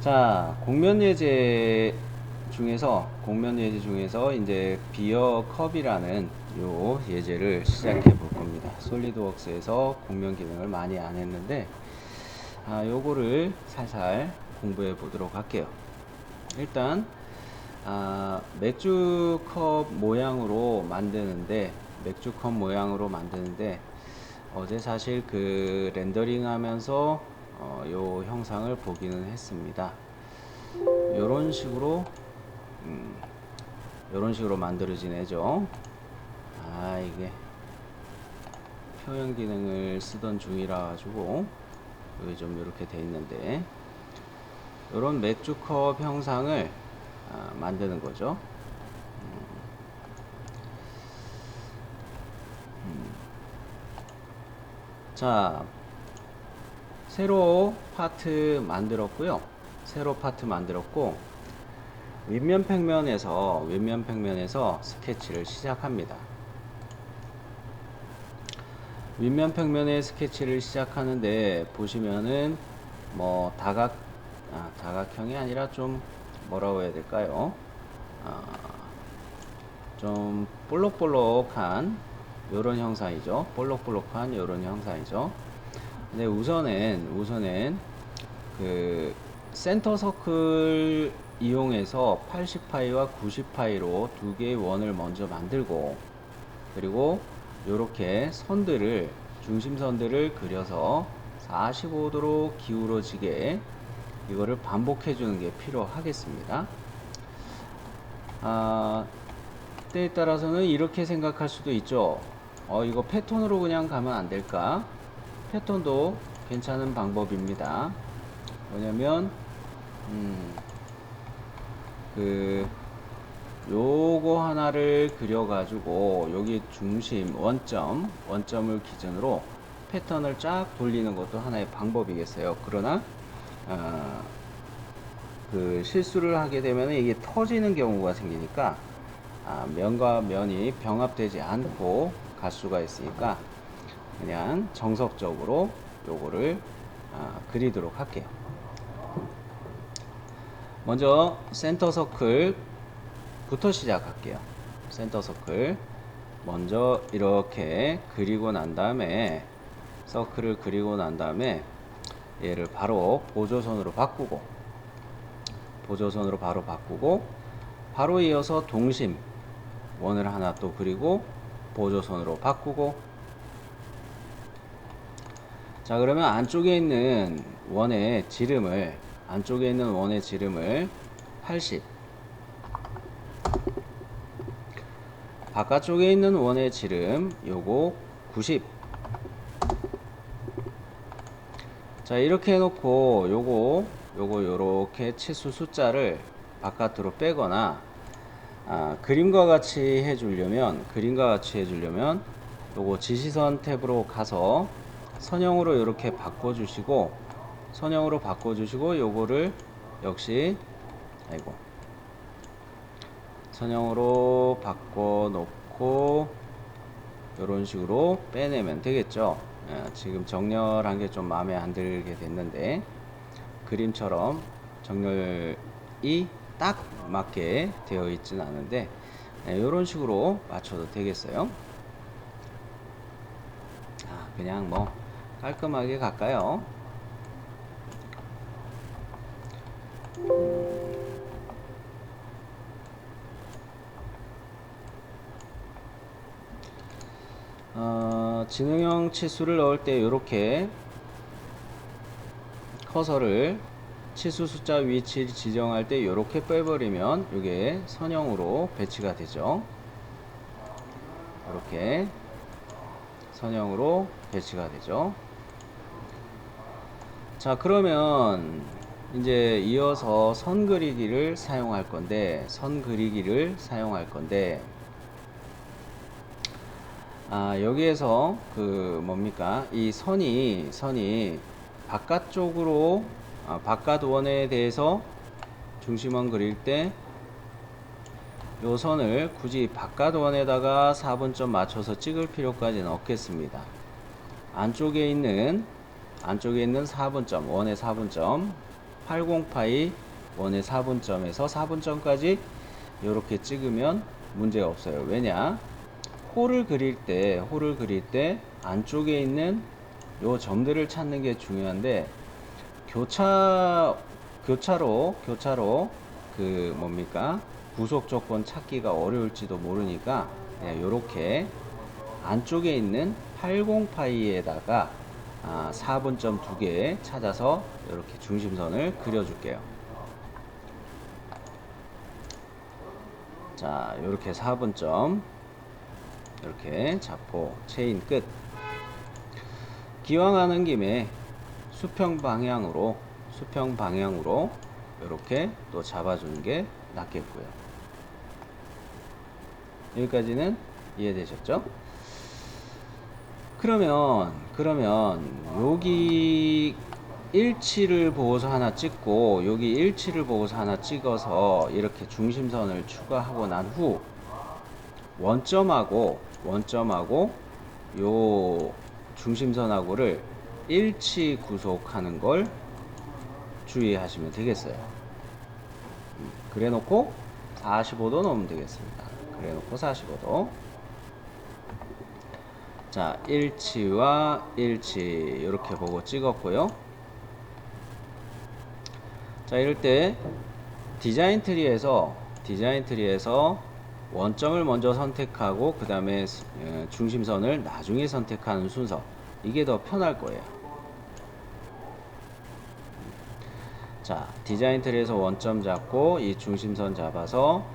자, 곡면 예제 중에서 이제 비어 컵이라는 요 예제를 시작해 볼 겁니다. 솔리드웍스에서 곡면 기능을 많이 안 했는데, 요거를 살살 공부해 보도록 할게요. 일단, 맥주컵 모양으로 만드는데, 어제 사실 그 렌더링 하면서 요 형상을 보기는 했습니다. 요런 식으로 만들어진 애죠. 이게 표현 기능을 쓰던 중이라 가지고 여기 좀 이렇게 돼 있는데, 요런 맥주컵 형상을 만드는 거죠. 자, 세로 파트 만들었고, 윗면 평면에서 스케치를 시작합니다. 윗면 평면의 스케치를 시작하는데, 보시면은 뭐 다각형이 아니라 좀 뭐라고 해야 될까요? 좀 볼록볼록한 요런 형상이죠. 근데 우선은 그 센터 서클 이용해서 80파이와 90파이로 두 개의 원을 먼저 만들고, 그리고 요렇게 중심선들을 그려서 45도로 기울어지게 이거를 반복해 주는 게 필요하겠습니다. 때에 따라서는 이렇게 생각할 수도 있죠. 이거 패턴으로 그냥 가면 안 될까? 패턴도 괜찮은 방법입니다. 뭐냐면 요거 하나를 그려가지고 여기 중심 원점을 기준으로 패턴을 쫙 돌리는 것도 하나의 방법이겠어요. 그러나 그 실수를 하게 되면 이게 터지는 경우가 생기니까 면과 면이 병합되지 않고 갈 수가 있으니까 그냥 정석적으로 요거를 그리도록 할게요. 먼저 센터 서클부터 시작할게요. 센터 서클 먼저 이렇게 그리고 난 다음에, 서클을 그리고 난 다음에 얘를 바로 보조선으로 바꾸고, 바로 이어서 동심 원을 하나 또 그리고 보조선으로 바꾸고, 자, 그러면 안쪽에 있는 원의 지름을 80, 바깥쪽에 있는 원의 지름 요거 90. 자, 이렇게 해놓고 요거 요렇게 치수 숫자를 바깥으로 빼거나, 그림과 같이 해주려면 요거 지시선 탭으로 가서 선형으로 이렇게 바꿔주시고, 요거를 역시 선형으로 바꿔놓고 이런 식으로 빼내면 되겠죠. 지금 정렬한 게 좀 마음에 안 들게 됐는데, 그림처럼 정렬이 딱 맞게 되어 있지는 않은데, 이런 식으로 맞춰도 되겠어요. 그냥 뭐 깔끔하게 갈까요? 지능형 치수를 넣을 때 이렇게 커서를 치수 숫자 위치를 지정할 때 이렇게 빼버리면 이게 선형으로 배치가 되죠. 이렇게 선형으로 배치가 되죠. 자, 그러면 이제 이어서 선 그리기를 사용할 건데, 여기에서 이 선이 바깥쪽으로, 바깥 원에 대해서 중심원 그릴 때 요 선을 굳이 바깥 원에다가 4분점 맞춰서 찍을 필요까지는 없겠습니다. 안쪽에 있는 4분점, 원의 4분점 80파이 원의 4분점에서 4분점까지 이렇게 찍으면 문제가 없어요. 왜냐? 홀을 그릴 때 안쪽에 있는 요 점들을 찾는 게 중요한데 교차로 그 뭡니까? 구속 조건 찾기가 어려울지도 모르니까 요렇게 안쪽에 있는 80파이에다가 4분점 2개 찾아서 이렇게 중심선을 그려줄게요. 자, 이렇게 4분점 이렇게 잡고 체인 끝. 기왕 하는 김에 수평 방향으로 이렇게 또 잡아주는 게 낫겠고요. 여기까지는 이해되셨죠? 그러면 여기 일치를 보고서 하나 찍고 여기 일치를 보고서 하나 찍어서 이렇게 중심선을 추가하고 난 후 원점하고 요 중심선하고를 일치 구속하는 걸 주의하시면 되겠어요. 그래 놓고 45도 넣으면 되겠습니다. 그래 놓고 45도. 자, 일치와 일치 이렇게 보고 찍었고요. 자, 이럴 때 디자인 트리에서 원점을 먼저 선택하고 그 다음에 중심선을 나중에 선택하는 순서, 이게 더 편할 거예요. 자, 디자인 트리에서 원점 잡고 이 중심선 잡아서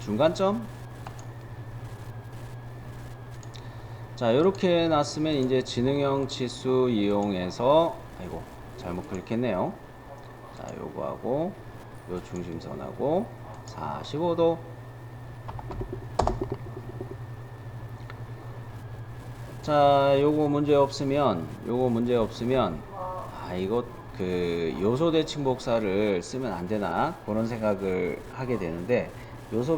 중간점. 자, 이렇게 놨으면 이제 지능형 치수 이용해서, 아이고 잘못 클릭했네요. 자, 요거하고 요 중심선하고 45도. 자, 요거 문제 없으면 이거 그 요소 대칭 복사를 쓰면 안 되나 그런 생각을 하게 되는데, 요소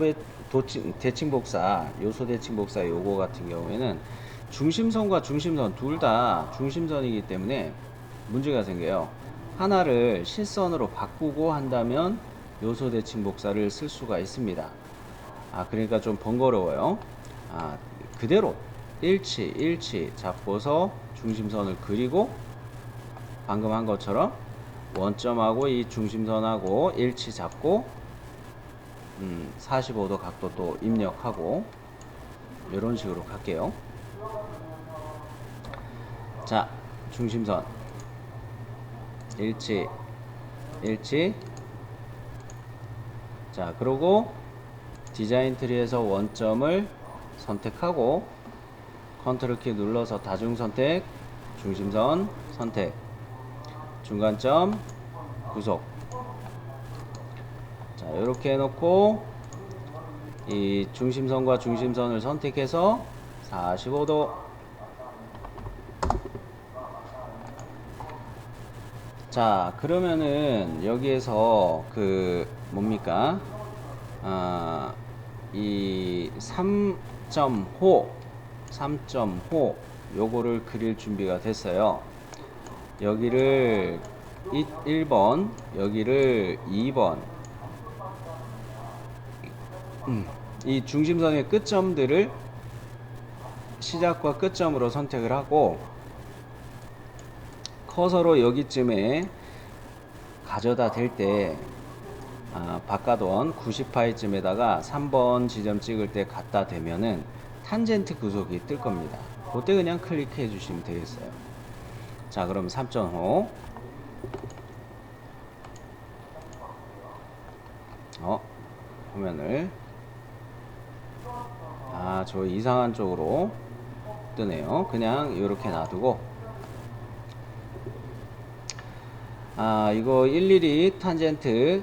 대칭 복사 요거 같은 경우에는 중심선과 중심선 둘 다 중심선이기 때문에 문제가 생겨요. 하나를 실선으로 바꾸고 한다면 요소 대칭 복사를 쓸 수가 있습니다. 그러니까 좀 번거로워요. 그대로 일치 잡고서 중심선을 그리고 방금 한 것처럼 원점하고 이 중심선하고 일치 잡고 45도 각도 또 입력하고 이런 식으로 갈게요. 자, 중심선 일치. 자, 그리고 디자인 트리에서 원점을 선택하고 컨트롤 키 눌러서 다중 선택, 중심선 선택, 중간점 구속. 자, 이렇게 해놓고 이 중심선과 중심선을 선택해서 45도. 자, 그러면은 여기에서 그 뭡니까? 이 3.호 요거를 그릴 준비가 됐어요. 여기를 1번, 여기를 2번. 이 중심선의 끝점들을 시작과 끝점으로 선택을 하고 커서로 여기쯤에 가져다 댈 때 바꿔둔 90파이쯤에다가 3번 지점 찍을 때 갖다 대면은 탄젠트 구속이 뜰 겁니다. 그때 그냥 클릭해 주시면 되겠어요. 자, 그럼 3.5 화면을 저 이상한 쪽으로 뜨네요. 그냥 이렇게 놔두고 이거 일일이 탄젠트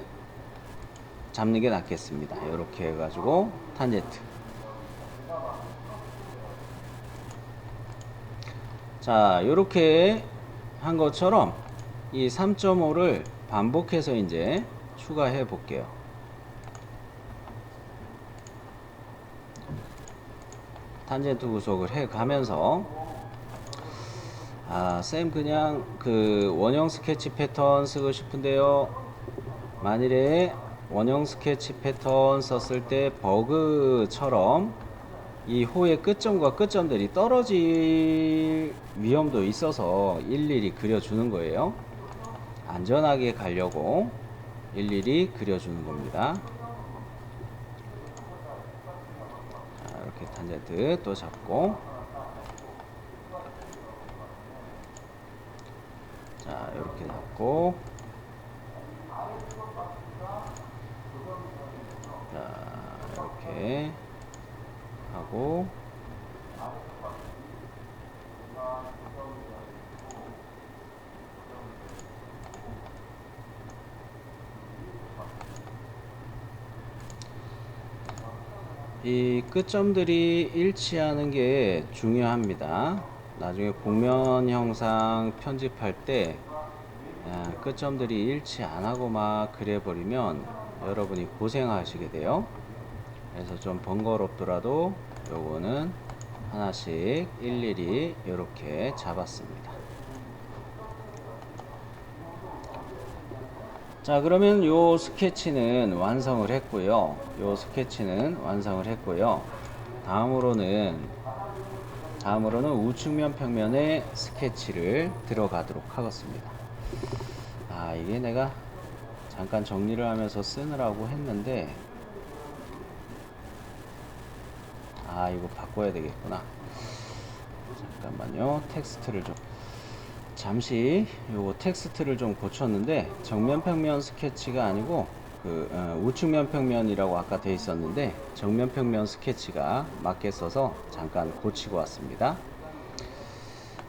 잡는 게 낫겠습니다. 이렇게 해가지고 탄젠트. 자, 이렇게 한 것처럼 이 3.5를 반복해서 이제 추가해 볼게요. 탄젠트 구속을 해 가면서 쌤 그냥 그 원형 스케치 패턴 쓰고 싶은데요. 만일에 원형 스케치 패턴 썼을 때 버그처럼 이 호의 끝점과 끝점들이 떨어질 위험도 있어서 일일이 그려주는 거예요. 안전하게 가려고 일일이 그려주는 겁니다. 자, 이렇게 탄젠트 또 잡고, 자, 이렇게 잡고, 자, 이렇게 하고, 이 끝점들이 일치하는 게 중요합니다. 나중에 곡면 형상 편집할 때 끝점들이 일치 안 하고 막 그려버리면 여러분이 고생하시게 돼요. 그래서 좀 번거롭더라도 요거는 하나씩 일일이 이렇게 잡았습니다. 자, 그러면 요 스케치는 완성을 했고요. 다음으로는 우측면 평면의 스케치를 들어가도록 하겠습니다. 이게 내가 잠깐 정리를 하면서 쓰느라고 했는데, 이거 바꿔야 되겠구나. 잠깐만요. 텍스트를 좀, 잠시 요거 텍스트를 좀 고쳤는데, 정면 평면 스케치가 아니고 우측면 평면이라고 아까 돼 있었는데 정면 평면 스케치가 맞게 써서 잠깐 고치고 왔습니다.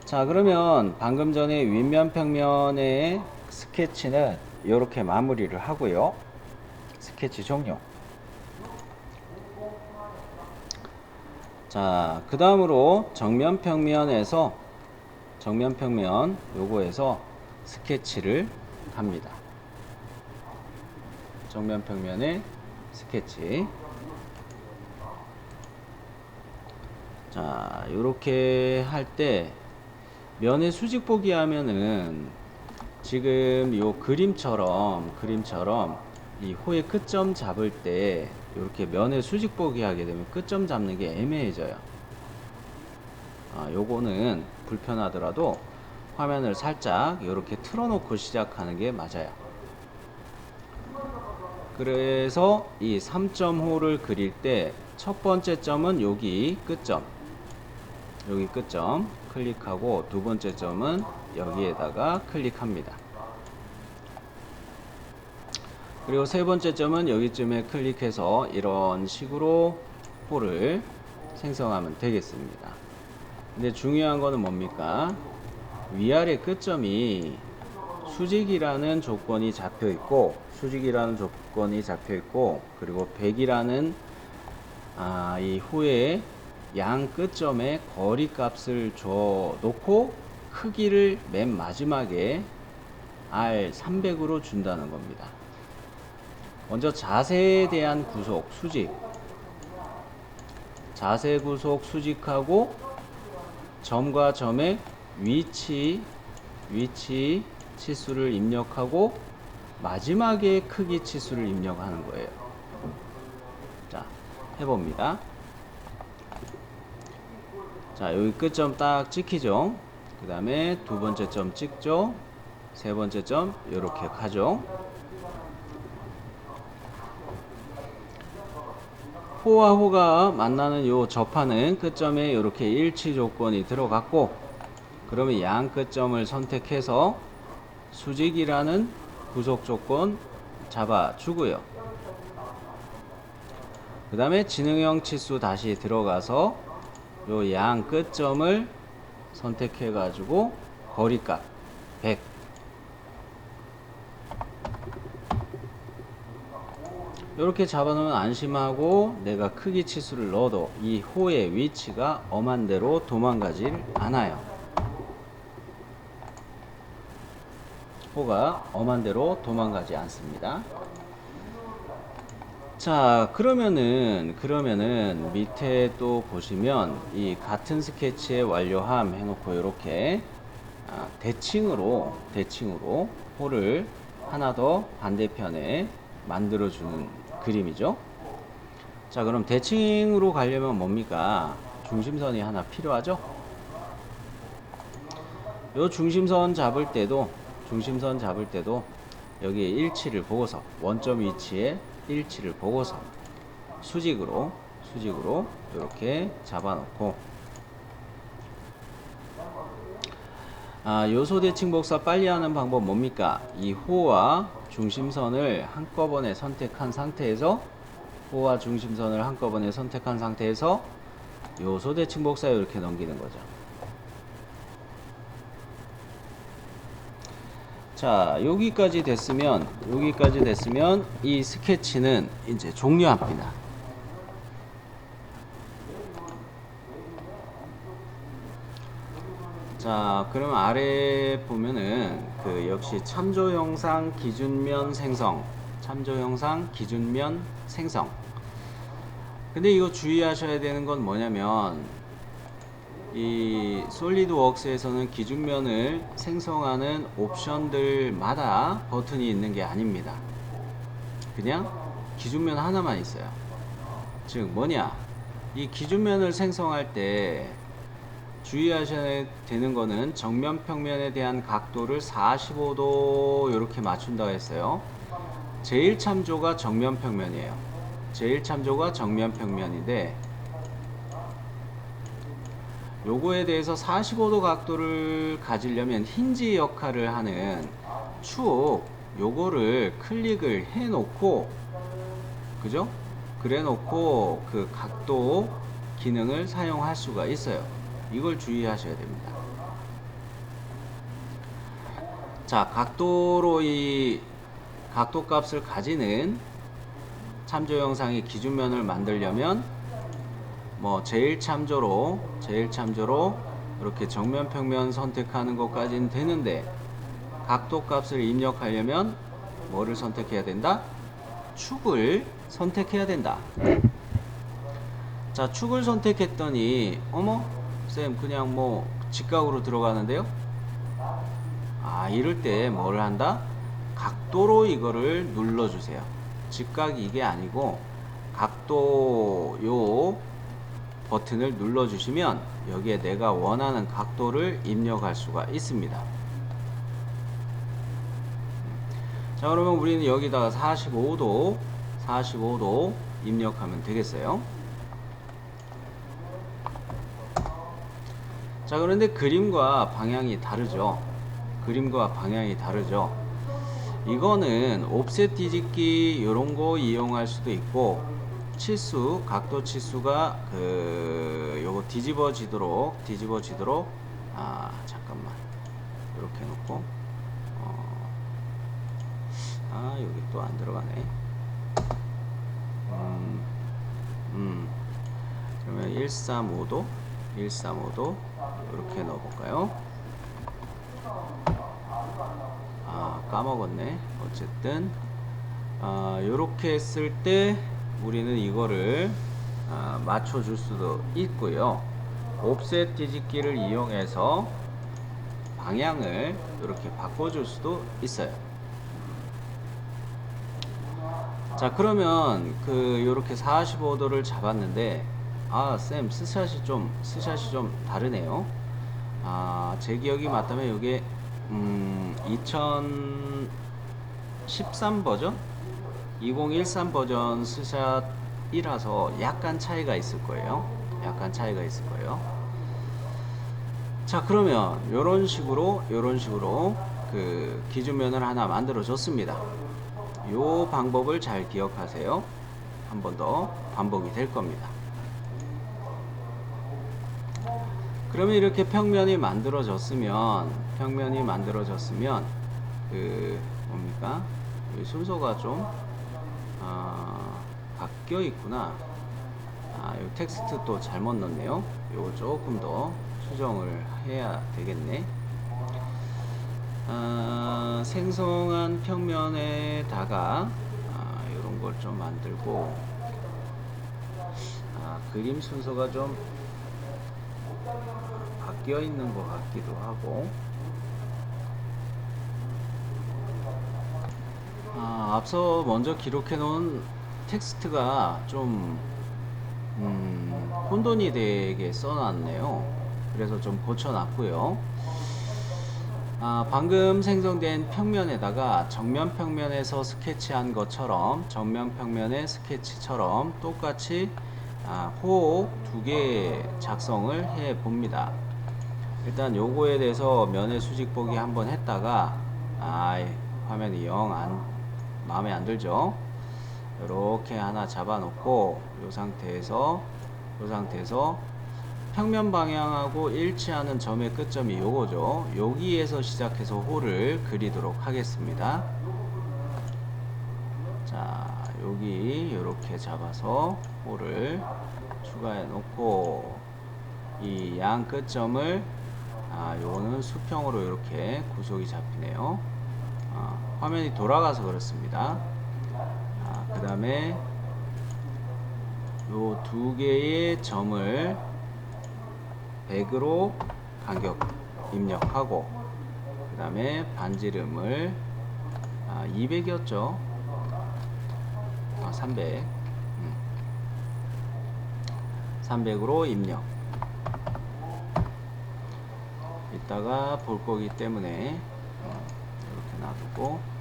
자, 그러면 방금 전에 윗면 평면의 스케치는 이렇게 마무리를 하고요. 스케치 종료. 자, 그 다음으로 정면 평면 요거에서 스케치를 합니다. 정면 평면의 스케치. 자, 요렇게 할 때 면의 수직 보기 하면은 지금 요 그림처럼 이 호의 끝점 잡을 때 이렇게 면의 수직 보기 하게 되면 끝점 잡는 게 애매해져요. 요거는 불편하더라도 화면을 살짝 이렇게 틀어놓고 시작하는 게 맞아요. 그래서 이 3.호를 그릴 때 첫 번째 점은 여기 끝점 클릭하고, 두 번째 점은 여기에다가 클릭합니다. 그리고 세 번째 점은 여기쯤에 클릭해서 이런 식으로 호를 생성하면 되겠습니다. 근데 중요한 거는 뭡니까? 위아래 끝점이 수직이라는 조건이 잡혀 있고, 그리고 100이라는 이 호의 양 끝점에 거리 값을 줘 놓고 크기를 맨 마지막에 R300으로 준다는 겁니다. 먼저 자세에 대한 구속, 자세 구속 수직하고, 점과 점의 위치 치수를 입력하고, 마지막에 크기 치수를 입력하는 거예요. 자, 해봅니다. 자, 여기 끝점 딱 찍히죠. 그 다음에 두 번째 점 찍죠. 세 번째 점 이렇게 가죠. 호와 호가 만나는 요 접하는 끝점에 이렇게 일치 조건이 들어갔고, 그러면 양 끝점을 선택해서 수직이라는 구속 조건 잡아주고요. 그 다음에 지능형 치수 다시 들어가서 요 양 끝점을 선택해 가지고 거리값 100, 이렇게 잡아놓으면 안심하고 내가 크기 치수를 넣어도 이 호의 위치가 엄한 대로 도망가질 않아요. 호가 엄한 대로 도망가지 않습니다. 자, 그러면은 밑에 또 보시면 이 같은 스케치의 완료함 해놓고 이렇게 대칭으로 홀을 하나 더 반대편에 만들어주는 그림이죠. 자, 그럼 대칭으로 가려면 뭡니까? 중심선이 하나 필요하죠? 요 중심선 잡을 때도 여기에 일치를 보고서, 원점 위치에 일치를 보고서 수직으로 이렇게 잡아놓고, 요소 대칭 복사 빨리 하는 방법 뭡니까? 이 호와 중심선을 한꺼번에 선택한 상태에서 요소 대칭 복사 이렇게 넘기는 거죠. 자, 여기까지 됐으면 이 스케치는 이제 종료합니다. 자, 그럼 아래 보면은 역시 참조 형상 기준면 생성. 근데 이거 주의하셔야 되는 건 뭐냐면, 이 솔리드웍스에서는 기준면을 생성하는 옵션들마다 버튼이 있는 게 아닙니다. 그냥 기준면 하나만 있어요. 즉 뭐냐, 이 기준면을 생성할 때 주의하셔야 되는 거는 정면 평면에 대한 각도를 45도 이렇게 맞춘다고 했어요. 제일 참조가 정면 평면이에요. 요거에 대해서 45도 각도를 가지려면 힌지 역할을 하는 축, 요거를 클릭을 해 놓고, 그죠? 그래 놓고 그 각도 기능을 사용할 수가 있어요. 이걸 주의하셔야 됩니다. 자, 각도로 이 각도 값을 가지는 참조 영상의 기준면을 만들려면 뭐 제일 참조로 이렇게 정면 평면 선택하는 것까지는 되는데, 각도 값을 입력하려면 뭐를 선택해야 된다? 축을 선택해야 된다. 자, 축을 선택했더니 어머 쌤 그냥 뭐 직각으로 들어가는데요. 이럴 때 뭘 한다? 각도로 이거를 눌러주세요. 직각이 이게 아니고 각도 요 버튼을 눌러주시면 여기에 내가 원하는 각도를 입력할 수가 있습니다. 자, 그러면 우리는 여기다가 45도 입력하면 되겠어요. 자, 그런데 그림과 방향이 다르죠. 이거는 옵셋 뒤집기 요런거 이용할 수도 있고, 각도 치수가 요거 뒤집어지도록 잠깐만 이렇게 놓고, 여기 또 안 들어가네. 그러면 135도 이렇게 넣어볼까요? 까먹었네. 어쨌든 요렇게 했을 때 우리는 이거를 맞춰줄 수도 있고요. 옵셋 뒤집기를 이용해서 방향을 이렇게 바꿔줄 수도 있어요. 자, 그러면 요렇게 45도를 잡았는데, 쌤 스샷이 좀 다르네요. 제 기억이 맞다면 이게 2013 버전? 2013 버전 스샷이라서 약간 차이가 있을 거예요. 자, 그러면 요런 식으로 그 기준면을 하나 만들어 줬습니다. 요 방법을 잘 기억하세요. 한 번 더 반복이 될 겁니다. 그러면 이렇게 평면이 만들어졌으면 뭡니까? 여기 순서가 좀 바뀌어 있구나. 요 텍스트 또 잘못 넣었네요. 요거 조금 더 수정을 해야 되겠네. 생성한 평면에다가 이런 걸 좀 만들고, 그림 순서가 좀 바뀌어 있는 것 같기도 하고, 앞서 먼저 기록해 놓은 텍스트가 좀 혼돈이 되게 써놨네요. 그래서 좀 고쳐놨고요. 방금 생성된 평면에다가 정면 평면에서 스케치한 것처럼, 정면 평면의 스케치처럼 똑같이 호 두 개 작성을 해 봅니다. 일단 요거에 대해서 면의 수직 보기 한번 했다가 화면이 영 마음에 안 들죠. 이렇게 하나 잡아 놓고 요 상태에서 평면 방향하고 일치하는 점의 끝점이 요거죠. 여기에서 시작해서 호를 그리도록 하겠습니다. 자, 여기 이렇게 잡아서 호를 추가해 놓고 이 양 끝점을 요거는 수평으로 이렇게 구속이 잡히네요. 화면이 돌아가서 그렇습니다. 그 다음에 요 두 개의 점을 100으로 간격 입력하고, 그 다음에 반지름을 200이었죠. 300으로 입력. 이따가 볼 거기 때문에 이렇게 놔두고,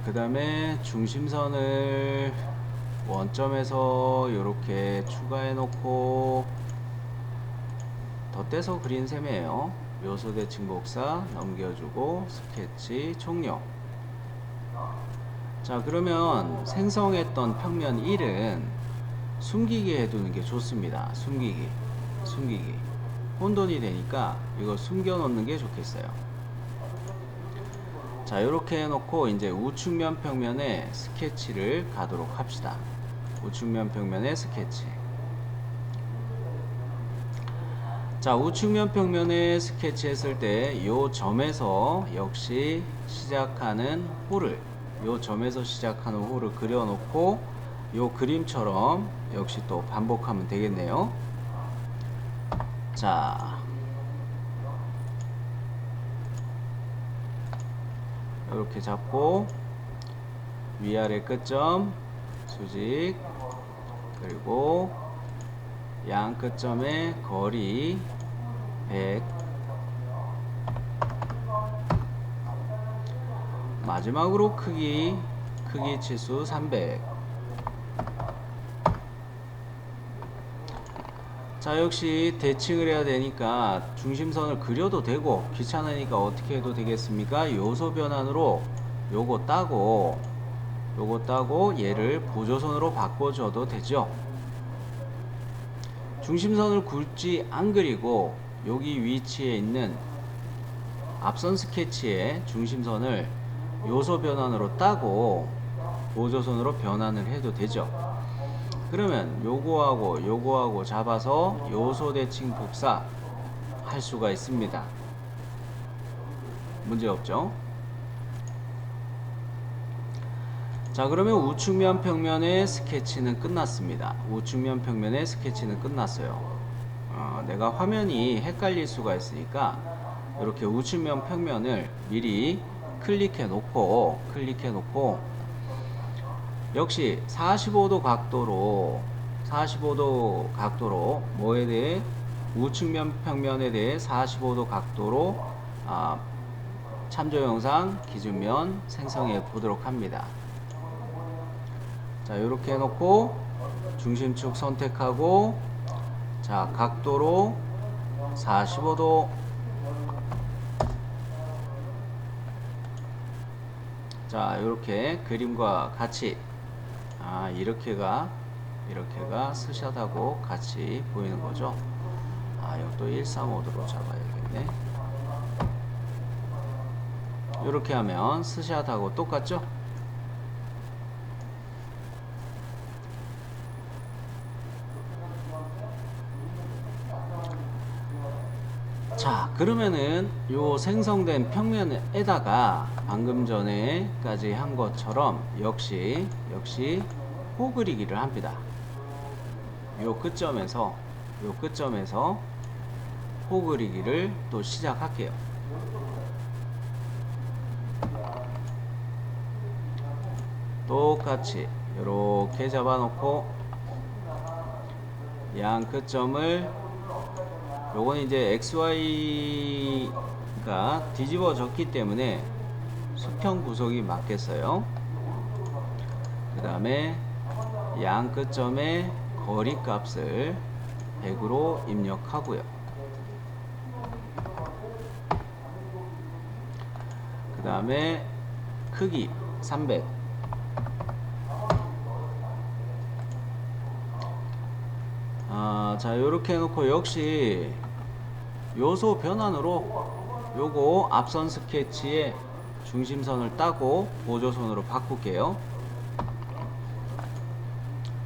그 다음에 중심선을 원점에서 이렇게 추가해 놓고 덧대서 그린 셈이에요. 요소 대칭 복사 넘겨주고 스케치 종료. 자, 그러면 생성했던 평면 1은 숨기게 해두는 게 좋습니다. 숨기기. 혼돈이 되니까 이거 숨겨 놓는 게 좋겠어요. 자, 이렇게 해놓고 이제 우측면 평면에 스케치를 가도록 합시다. 우측면 평면에 스케치. 자, 우측면 평면에 스케치했을 때 요 점에서 역시 시작하는 호를, 요 점에서 시작하는 호를 그려놓고 요 그림처럼 역시 또 반복하면 되겠네요. 자, 이렇게 잡고 위아래 끝점 수직, 그리고 양 끝점의 거리 100, 마지막으로 크기 치수 300. 자, 역시 대칭을 해야 되니까 중심선을 그려도 되고, 귀찮으니까 어떻게 해도 되겠습니까? 요소 변환으로 요거 따고 얘를 보조선으로 바꿔줘도 되죠. 중심선을 굳이 안 그리고 여기 위치에 있는 앞선 스케치의 중심선을 요소 변환으로 따고 보조선으로 변환을 해도 되죠. 그러면 요거하고 잡아서 요소 대칭 복사 할 수가 있습니다. 문제 없죠? 자, 그러면 우측면 평면의 스케치는 끝났습니다. 우측면 평면의 스케치는 끝났어요. 내가 화면이 헷갈릴 수가 있으니까 이렇게 우측면 평면을 미리 클릭해 놓고 역시 45도 각도로 뭐에 대해, 우측면 평면에 대해 45도 각도로 참조 영상 기준면 생성해 보도록 합니다. 자, 이렇게 해놓고 중심축 선택하고, 자, 각도로 45도. 자, 이렇게 그림과 같이 이렇게가 스샷하고 같이 보이는 거죠. 이것도 135도로 잡아야겠네. 이렇게 하면 스샷하고 똑같죠? 자, 그러면은 요 생성된 평면에다가 방금 전에까지 한 것처럼 역시 호 그리기를 합니다. 요 끝점에서 호 그리기를 또 시작할게요. 똑같이 이렇게 잡아놓고 양 끝점을 요건 이제 XY가 뒤집어졌기 때문에 수평 구속이 맞겠어요. 그 다음에 양 끝점의 거리 값을 100으로 입력하고요. 그 다음에 크기 300. 자, 요렇게 해놓고 역시 요소 변환으로 요거 앞선 스케치에 중심선을 따고 보조선으로 바꿀게요.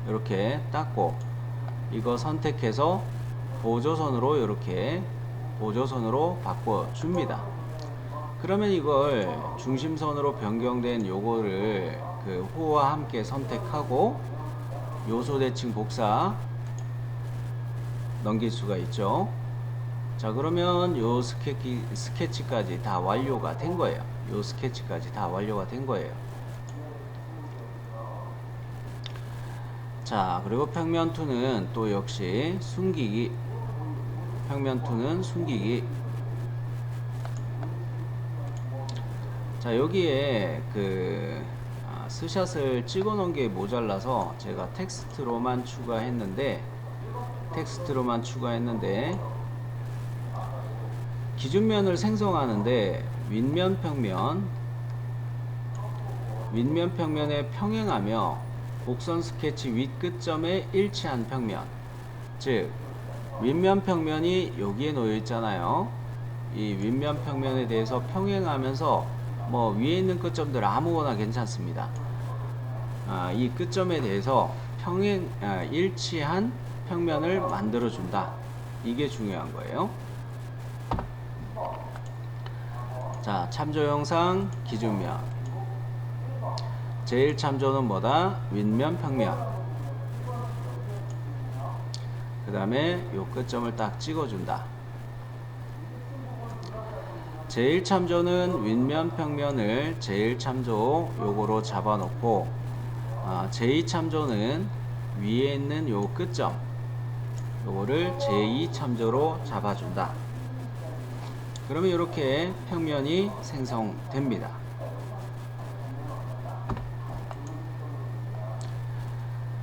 이렇게 닦고 이거 선택해서 보조선으로 이렇게 보조선으로 바꿔 줍니다. 그러면 이걸 중심선으로 변경된 요거를 그 호와 함께 선택하고 요소 대칭 복사 넘길 수가 있죠. 자, 그러면 요 스케치까지 다 완료가 된 거예요. 요 스케치까지 다 완료가 된 거예요. 자, 그리고 평면 2는 또 역시 숨기기. 평면 2는 숨기기. 자, 여기에 그 스샷을 찍어 놓은 게 모자라서 제가 텍스트로만 추가했는데 기준면을 생성하는데 윗면 평면에 평행하며 곡선 스케치 윗끝점에 일치한 평면, 즉 윗면 평면이 여기에 놓여 있잖아요. 이 윗면 평면에 대해서 평행하면서 뭐 위에 있는 끝점들 아무거나 괜찮습니다. 이 끝점에 대해서 일치한 평면을 만들어 준다. 이게 중요한 거예요. 자, 참조 영상 기준면. 제일 참조는 뭐다? 윗면 평면. 그 다음에 요 끝점을 딱 찍어준다. 제일 참조는 윗면 평면을 제일 참조 요거로 잡아놓고 제2 참조는 위에 있는 요 끝점 요거를 제2 참조로 잡아준다. 그러면 이렇게 평면이 생성됩니다.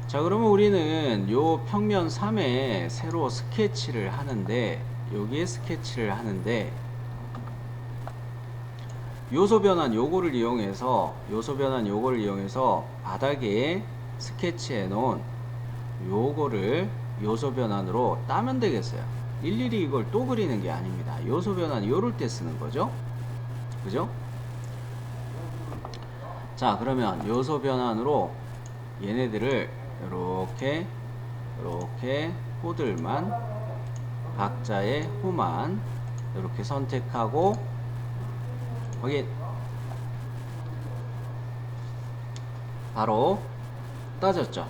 자, 그러면 우리는 요 평면 3에 새로 스케치를 하는데 여기에 스케치를 하는데 요소 변환 요거를 이용해서 바닥에 스케치해 놓은 요거를 요소 변환으로 따면 되겠어요. 일일이 이걸 또 그리는 게 아닙니다. 요소 변환 요럴 때 쓰는 거죠. 그죠? 자, 그러면 요소 변환으로 얘네들을 이렇게 호들만 각자의 호만 이렇게 선택하고 확인. 바로 따졌죠.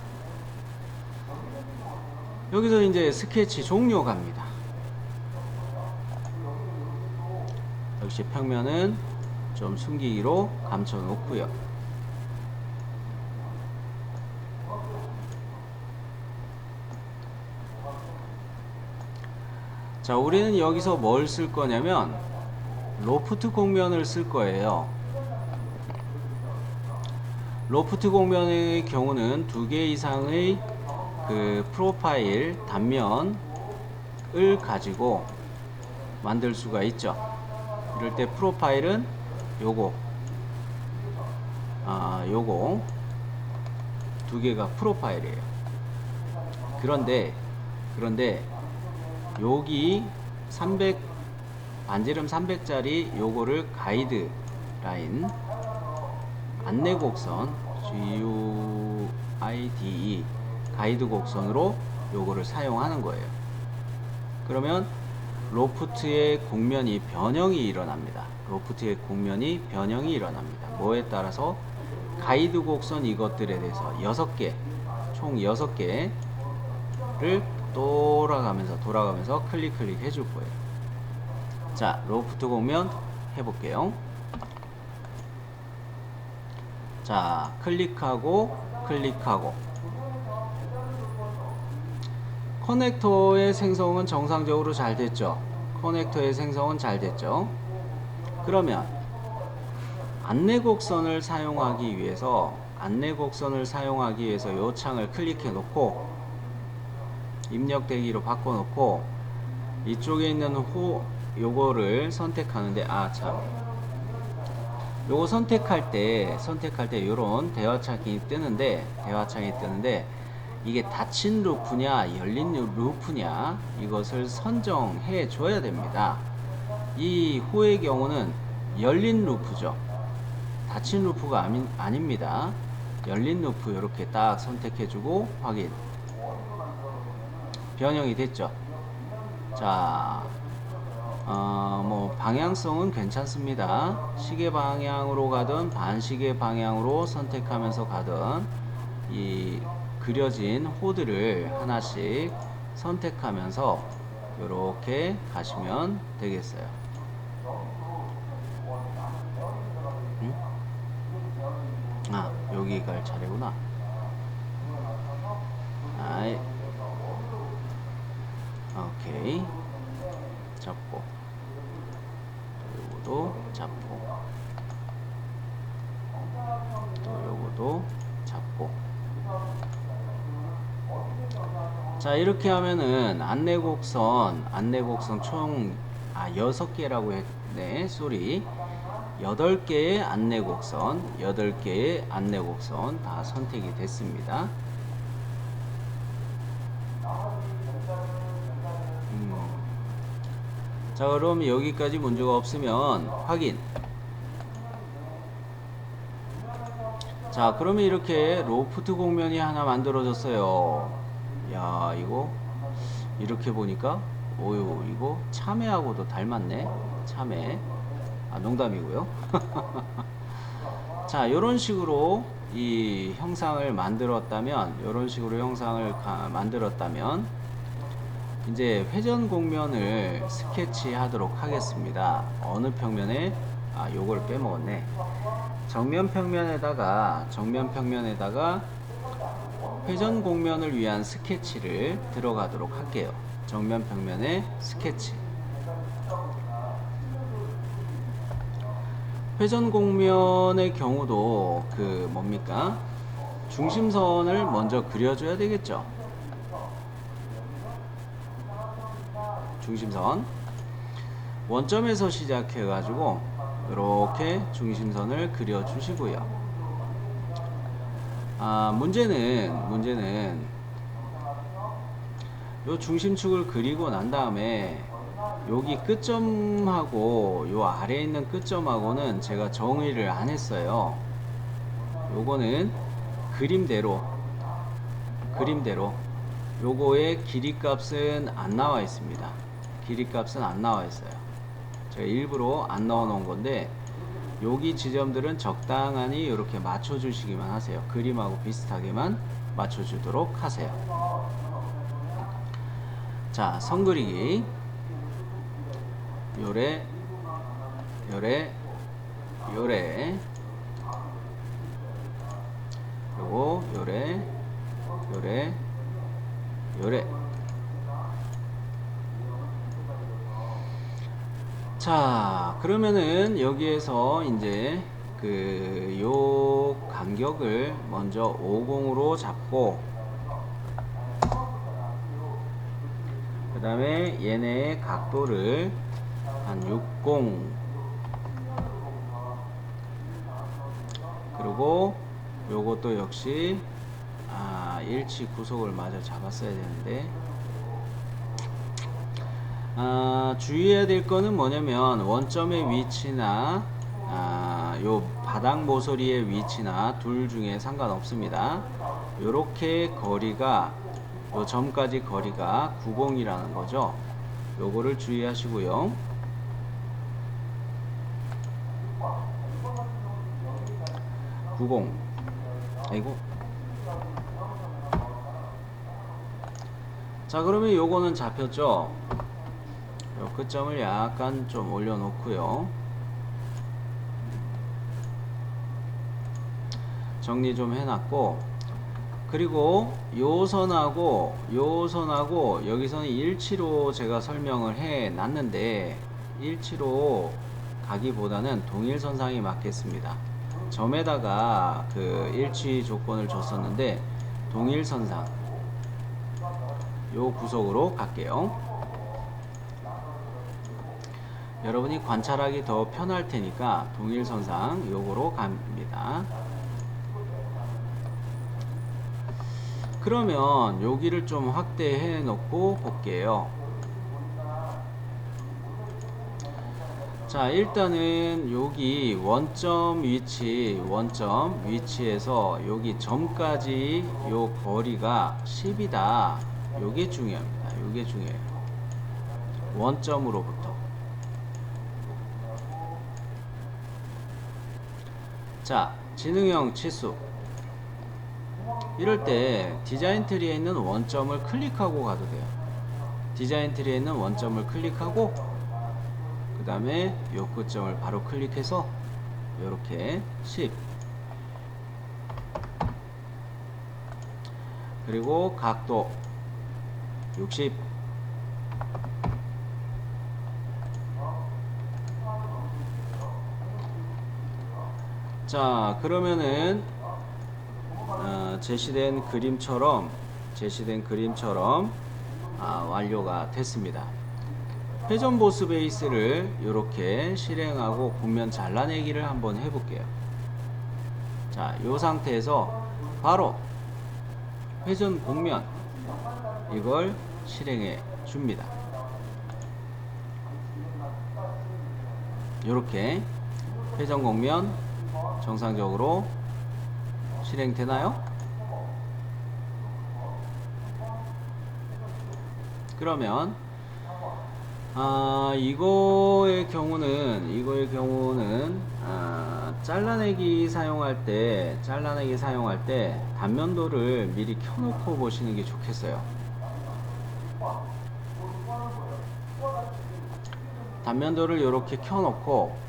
여기서 이제 스케치 종료 갑니다. 역시 평면은 좀 숨기기로 감춰 놓고요. 자, 우리는 여기서 뭘 쓸 거냐면 로프트 곡면을 쓸 거예요. 로프트 곡면의 경우는 2개 이상의 그 프로파일 단면을 가지고 만들 수가 있죠. 이럴 때 프로파일은 요거 2개가 프로파일이에요. 그런데 여기 300 반지름 300짜리 요거를 가이드 라인 안내 곡선 GUIDE 가이드 곡선으로 요거를 사용하는 거예요. 그러면 로프트의 곡면이 변형이 일어납니다. 뭐에 따라서 가이드 곡선 이것들에 대해서 6개, 총 6개를 돌아가면서 클릭 해줄 거예요. 자, 로프트 곡면 해볼게요. 자, 클릭하고 클릭하고 커넥터의 생성은 정상적으로 잘 됐죠. 커넥터의 생성은 잘 됐죠. 그러면 안내곡선을 사용하기 위해서 요 창을 클릭해 놓고 입력대기로 바꿔 놓고 이쪽에 있는 요거를 선택하는데, 요거 선택할 때 요런 대화창이 뜨는데 이게 닫힌 루프냐 열린 루프냐 이것을 선정해 줘야 됩니다. 이 호의 경우는 열린 루프죠. 닫힌 루프가 아닙니다. 열린 루프 이렇게 딱 선택해 주고 확인. 변형이 됐죠. 자, 뭐 방향성은 괜찮습니다. 시계 방향으로 가든 반시계 방향으로 선택하면서 가든 이 그려진 호들을 하나씩 선택하면서 이렇게 가시면 되겠어요. 여기 갈 차례구나. 오케이. 잡고 또 요거도 잡고 또 요거도 잡고. 자, 이렇게 하면은 안내곡선 총 6개라고 했네. 쏘리. 8개의 안내곡선 다 선택이 됐습니다. 자, 그럼 여기까지 문제가 없으면 확인. 자, 그러면 이렇게 로프트 곡면이 하나 만들어졌어요. 야, 이거 이렇게 보니까 이거 참외하고도 닮았네. 참외. 농담이고요. 자, 요런 식으로 이 형상을 만들었다면 이제 회전 곡면을 스케치하도록 하겠습니다. 어느 평면에 요걸 빼먹었네. 정면 평면에다가 회전 곡면을 위한 스케치를 들어가도록 할게요. 정면 평면에 스케치. 회전 곡면의 경우도 중심선을 먼저 그려줘야 되겠죠. 중심선 원점에서 시작해 가지고 이렇게 중심선을 그려 주시고요. 문제는 요 중심축을 그리고 난 다음에 여기 끝점하고 요 아래에 있는 끝점하고는 제가 정의를 안 했어요. 요거는 그림대로 요거의 길이값은 안 나와 있습니다. 제가 일부러 안 넣어 놓은 건데 여기 지점들은 적당히 이렇게 맞춰 주시기만 하세요. 그림하고 비슷하게만 맞춰 주도록 하세요. 자, 선 그리기. 요래 그리고 요래. 자, 그러면은 여기에서 이제 요 간격을 먼저 50으로 잡고 그 다음에 얘네의 각도를 한 60, 그리고 요것도 역시 일치 구속을 마저 잡았어야 되는데 주의해야 될 거는 뭐냐면 원점의 위치나 요 바닥 모서리의 위치나 둘 중에 상관없습니다. 요렇게 거리가 요 점까지 거리가 90이라는 거죠. 요거를 주의하시고요. 아이고. 자, 그러면 요거는 잡혔죠. 요 끝점을 약간 좀 올려 놓고요. 정리 좀 해놨고, 그리고 요 선하고 여기서는 일치로 제가 설명을 해 놨는데, 일치로 가기보다는 동일선상이 맞겠습니다. 점에다가 그 일치 조건을 줬었는데 동일선상 요 구석으로 갈게요. 여러분이 관찰하기 더 편할 테니까 동일선상 요거로 갑니다. 그러면 여기를 좀 확대해 놓고 볼게요. 자, 일단은 여기 원점 위치에서 여기 점까지 요 거리가 10이다. 요게 중요합니다. 요게 중요해요. 원점으로부터. 자, 지능형 치수. 이럴 때 디자인 트리에 있는 원점을 클릭하고 가도 돼요. 디자인 트리에 있는 원점을 클릭하고 그 다음에 요 끝점을 바로 클릭해서 요렇게 10, 그리고 각도 60, 자, 그러면은 제시된 그림처럼 완료가 됐습니다. 회전 보스 베이스를 이렇게 실행하고 곡면 잘라내기를 한번 해볼게요. 자, 이 상태에서 바로 회전 곡면 이걸 실행해 줍니다. 이렇게 회전 곡면 정상적으로 실행되나요? 그러면 이거의 경우는 잘라내기 사용할 때 단면도를 미리 켜놓고 보시는 게 좋겠어요. 단면도를 이렇게 켜놓고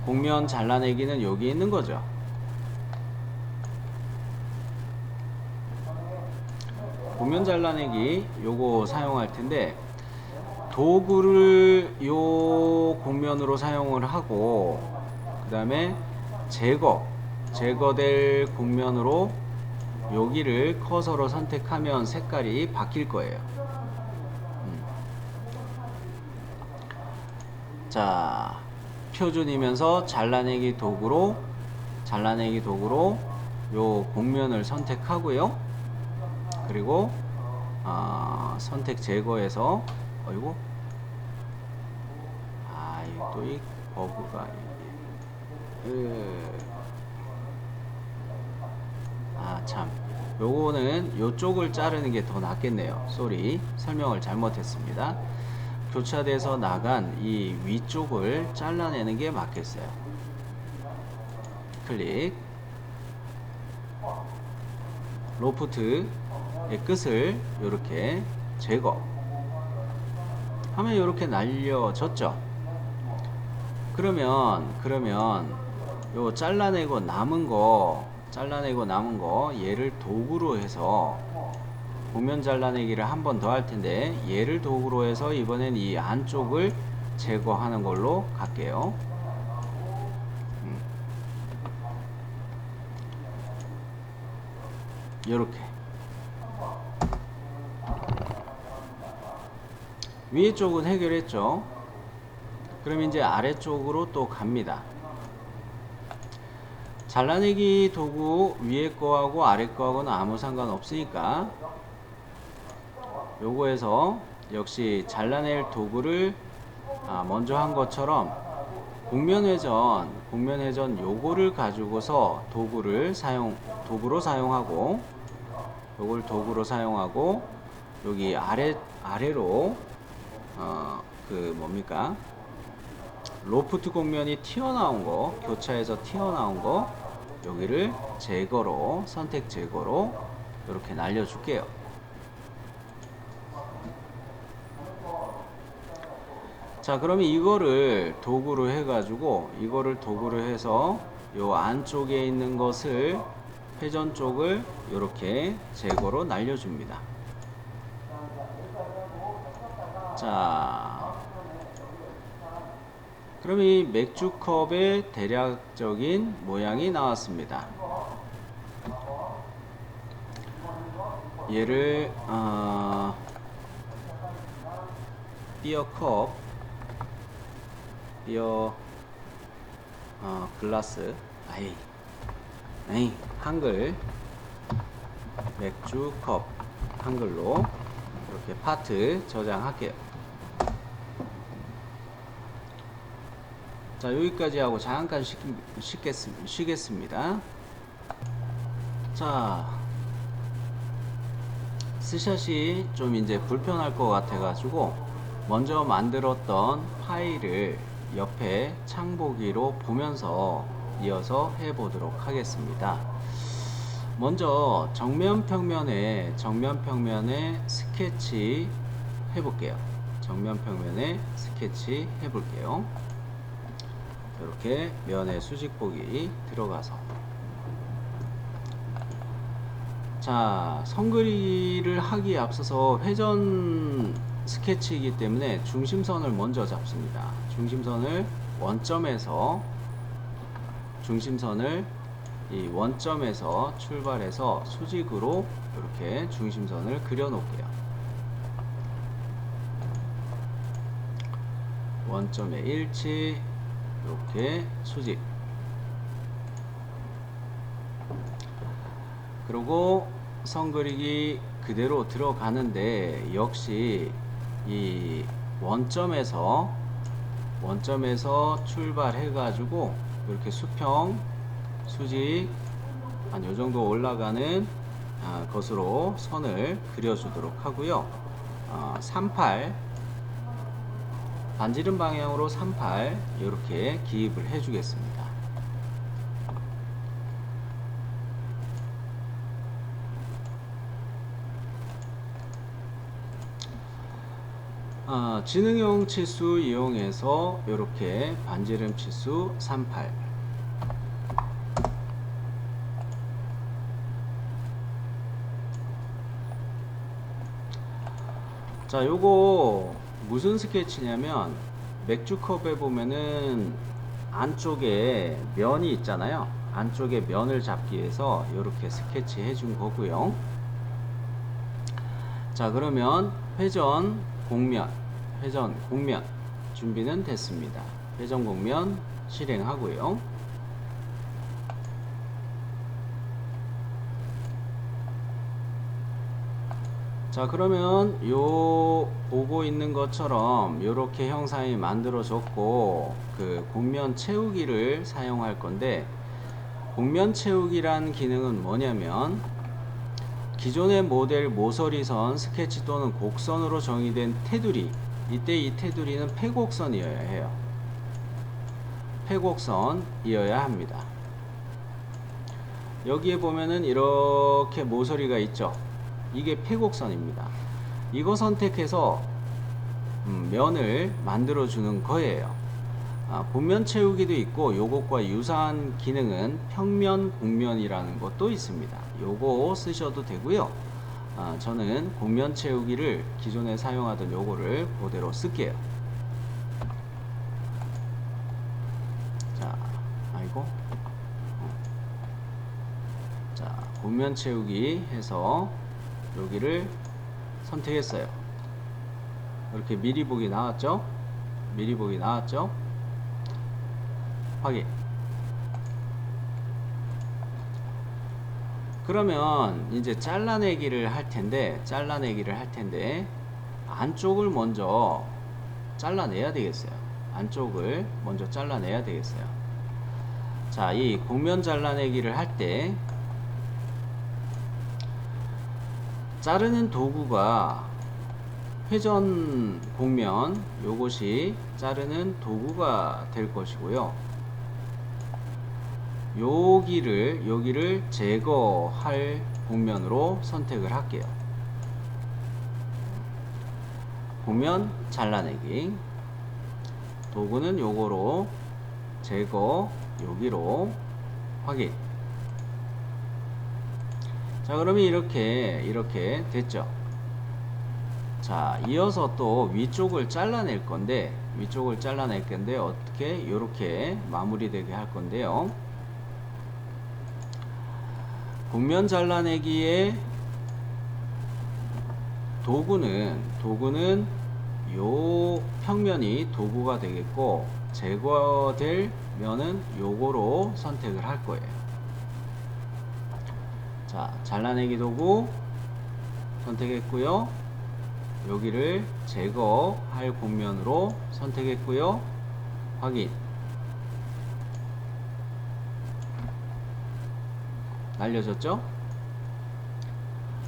곡면 잘라내기는 여기 있는 거죠. 곡면 잘라내기 요거 사용할 텐데, 도구를 요 곡면으로 사용을 하고 그 다음에 제거될 곡면으로 여기를 커서로 선택하면 색깔이 바뀔 거예요. 자, 표준이면서 잘라내기 도구로 요 곡면을 선택하고요. 그리고 선택 제거해서 어이구, 또 이 버그가 참, 요거는 요쪽을 자르는 게 더 낫겠네요. 쏘리, 설명을 잘못했습니다. 교차돼서 나간 이 위쪽을 잘라내는 게 맞겠어요. 클릭, 로프트의 끝을 이렇게 제거 하면 이렇게 날려졌죠. 그러면 요 잘라내고 남은 거 얘를 도구로 해서 곡면 잘라내기를 한 번 더 할 텐데, 얘를 도구로 해서 이번엔 이 안쪽을 제거하는 걸로 갈게요. 요렇게 위에 쪽은 해결했죠. 그럼 이제 아래쪽으로 또 갑니다. 잘라내기 도구 위에 거하고 아래 거하고는 아무 상관 없으니까 요거에서 역시 잘라낼 도구를 먼저 한 것처럼 곡면 회전 요거를 가지고서 도구로 사용하고, 요걸 도구로 사용하고 여기 아래로 로프트 곡면이 튀어나온 거, 교차에서 튀어나온 거 여기를 선택 제거로 이렇게 날려줄게요. 자, 그러면 이거를 도구로 해서 요 안쪽에 있는 것을 회전 쪽을 이렇게 제거로 날려줍니다. 자, 그럼 이 맥주컵의 대략적인 모양이 나왔습니다. 얘를 비어컵, 글라스, 한글, 맥주컵, 한글로 이렇게 파트 저장할게요. 자, 여기까지 하고 잠깐 쉬겠습니다. 자, 스샷이 좀 이제 불편할 것 같아 가지고 먼저 만들었던 파일을 옆에 창보기로 보면서 이어서 해 보도록 하겠습니다. 먼저 정면 평면에 스케치 해볼게요. 정면 평면에 스케치 해볼게요. 이렇게 면에 수직보기 들어가서, 자, 선 그리기를 하기에 앞서서 회전 스케치이기 때문에 중심선을 먼저 잡습니다. 중심선을 이 원점에서 출발해서 수직으로 이렇게 중심선을 그려 놓을게요. 원점의 일치, 이렇게 수직. 그리고 선 그리기 그대로 들어가는데, 역시 이 원점에서 출발해 가지고 이렇게 수평, 수직 한 요 정도 올라가는 것으로 선을 그려 주도록 하고요. 38 반지름 방향으로 38 이렇게 기입을 해 주겠습니다. 지능형 치수 이용해서 이렇게 반지름 치수 38. 자, 요거 무슨 스케치냐면, 맥주컵에 보면은 안쪽에 면이 있잖아요. 안쪽에 면을 잡기 위해서 이렇게 스케치 해준 거고요. 자, 그러면 회전 공면 준비는 됐습니다. 회전 공면 실행하고요. 자, 그러면 요 보고 있는 것처럼 요렇게 형상이 만들어졌고, 그 곡면 채우기를 사용할 건데, 곡면 채우기란 기능은 뭐냐면, 기존의 모델 모서리선, 스케치 또는 곡선으로 정의된 테두리, 이때 이 테두리는 폐곡선이어야 해요. 폐곡선이어야 합니다. 여기에 보면은 이렇게 모서리가 있죠. 이게 폐곡선입니다. 이거 선택해서 면을 만들어 주는 거예요. 본면 채우기도 있고, 요것과 유사한 기능은 평면 곡면이라는 것도 있습니다. 요거 쓰셔도 되고요. 저는 곡면 채우기를 기존에 사용하던 요거를 그대로 쓸게요. 자, 자, 곡면 채우기 해서 여기를 선택했어요. 이렇게 미리 보기 나왔죠? 확인. 그러면 이제 잘라내기를 할 텐데 안쪽을 먼저 잘라내야 되겠어요. 자, 이 곡면 잘라내기를 할 때 자르는 도구가 회전 곡면, 요것이 자르는 도구가 될 것이고요. 여기를 제거할 곡면으로 선택을 할게요. 곡면 잘라내기. 도구는 요거로 제거, 여기로 확인. 자, 그러면 이렇게 됐죠. 자, 이어서 또 위쪽을 잘라낼 건데, 어떻게? 요렇게 마무리되게 할 건데요. 곡면 잘라내기에 도구는 요 평면이 도구가 되겠고, 제거될 면은 요거로 선택을 할 거예요. 자, 잘라내기 도구 선택했고요. 여기를 제거할 곡면으로 선택했고요. 확인. 날려졌죠?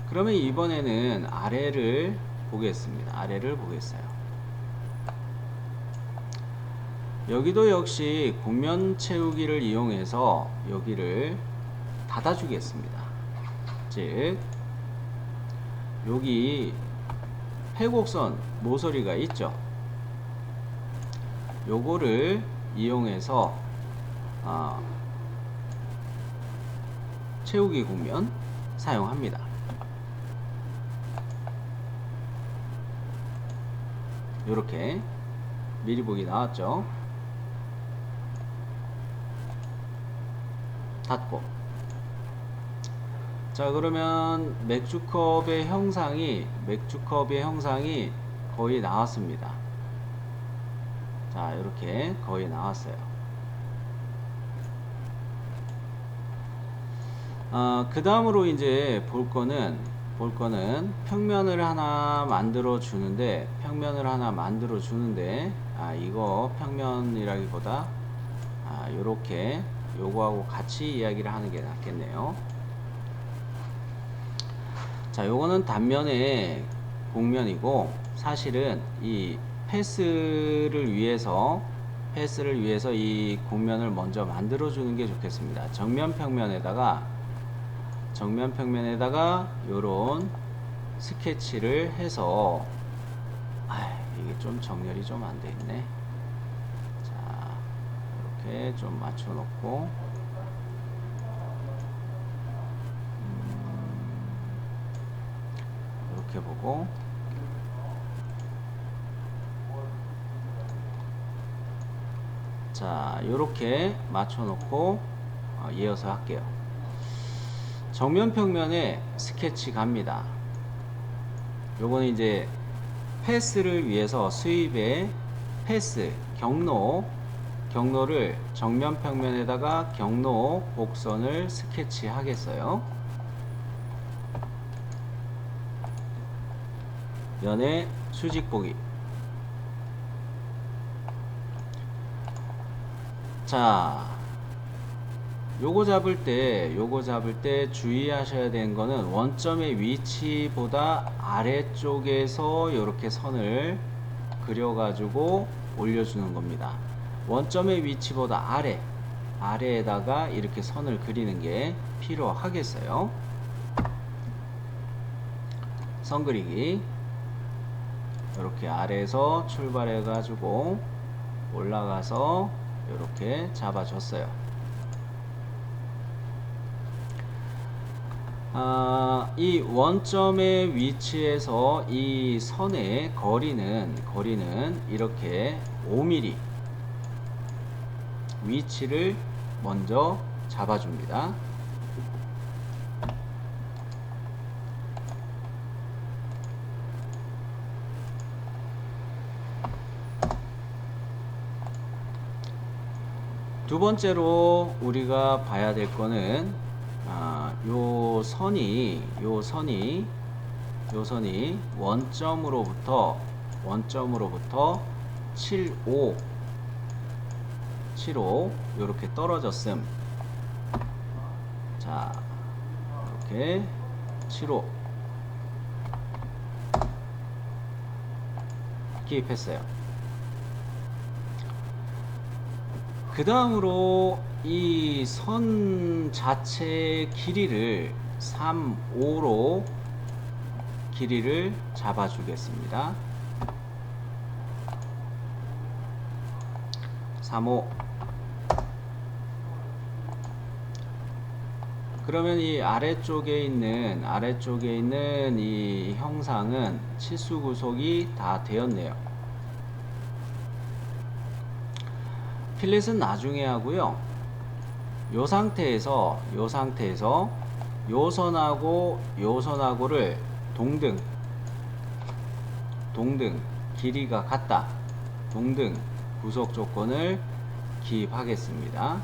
그러면 이번에는 아래를 보겠습니다. 아래를 보겠어요. 여기도 역시 곡면 채우기를 이용해서 여기를 닫아주겠습니다. 즉, 여기 회곡선 모서리가 있죠. 요거를 이용해서 채우기 곡면 사용합니다. 요렇게 미리 보기 나왔죠. 닫고. 자, 그러면 맥주컵의 형상이 거의 나왔습니다. 자, 이렇게 거의 나왔어요. 그 다음으로 이제 볼 거는 평면을 하나 만들어 주는데, 이거 평면이라기보다 요렇게 요거하고 같이 이야기를 하는 게 낫겠네요. 자, 요거는 단면의 곡면이고, 사실은 이 패스를 위해서 이 곡면을 먼저 만들어 주는 게 좋겠습니다. 정면 평면에다가 요런 스케치를 해서, 이게 좀 정렬이 좀 안 돼 있네. 자, 이렇게 좀 맞춰 놓고, 이렇게 보고, 자, 요렇게 맞춰 놓고 이어서 할게요. 정면 평면에 스케치 갑니다. 요거는 이제 패스를 위해서 수입의 패스 경로를 정면 평면에다가 경로 곡선을 스케치 하겠어요. 면의 수직 보기. 자, 요거 잡을 때 주의하셔야 되는 거는 원점의 위치보다 아래쪽에서 이렇게 선을 그려가지고 올려주는 겁니다. 원점의 위치보다 아래에다가 이렇게 선을 그리는 게 필요하겠어요. 선 그리기. 이렇게 아래에서 출발해가지고 올라가서 이렇게 잡아줬어요. 이 원점의 위치에서 이 선의 거리는 이렇게 5mm 위치를 먼저 잡아줍니다. 두 번째로 우리가 봐야 될 거는 요 선이 원점으로부터 75 요렇게 떨어졌음. 자, 이렇게 75 기입했어요. 그 다음으로 이 선 자체의 길이를 3,5로 길이를 잡아 주겠습니다. 35. 그러면 이 아래쪽에 있는 이 형상은 치수 구속이 다 되었네요. 필렛은 나중에 하고요. 요 상태에서 요 선하고를 동등 길이가 같다. 동등 구속 조건을 기입하겠습니다.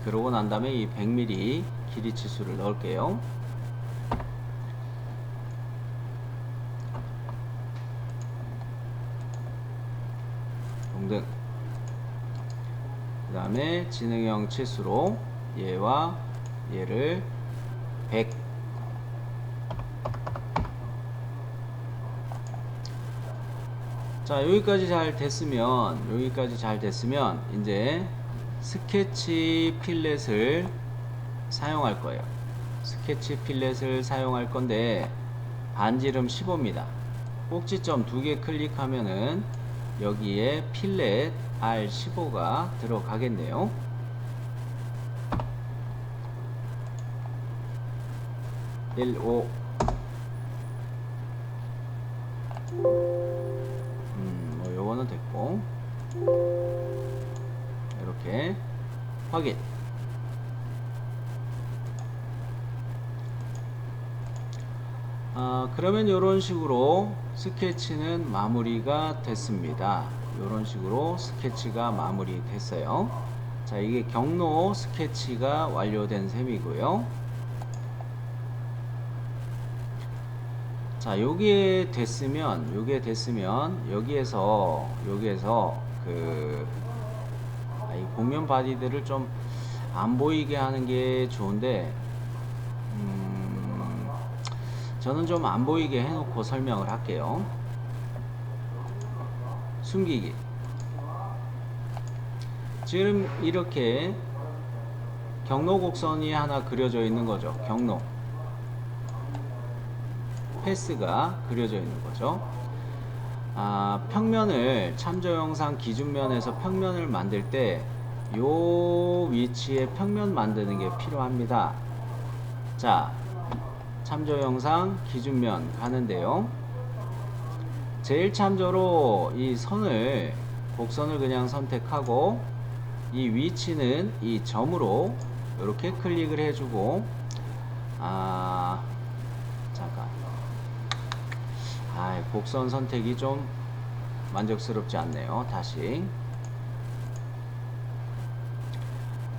그러고 난 다음에 이 100mm 길이 치수를 넣을게요. 동등. 그 다음에 지능형 치수로 얘와 얘를 100. 자, 여기까지 잘 됐으면 이제 스케치 필렛을 사용할 거예요. 스케치 필렛을 사용할 건데 반지름 15입니다. 꼭지점 2개 클릭하면은 여기에 필렛 R15가 들어가겠네요. 뭐 요거는 됐고, 이렇게 확인. 그러면 이런 식으로 스케치는 마무리가 됐습니다. 이런 식으로 스케치가 마무리 됐어요. 자, 이게 경로 스케치가 완료된 셈이고요. 자, 요게 됐으면 여기에서 이 곡면 바디들을 좀 안 보이게 하는 게 좋은데, 저는 좀 안 보이게 해놓고 설명을 할게요. 숨기기. 지금 이렇게 경로 곡선이 하나 그려져 있는 거죠. 경로 패스가 그려져 있는 거죠. 평면을 참조 영상 기준면에서 평면을 만들 때 요 위치에 평면 만드는 게 필요합니다. 자, 참조 영상 기준면 가는데요. 제일 참조로 이 곡선을 그냥 선택하고, 이 위치는 이 점으로 이렇게 클릭을 해주고, 잠깐. 곡선 선택이 좀 만족스럽지 않네요. 다시.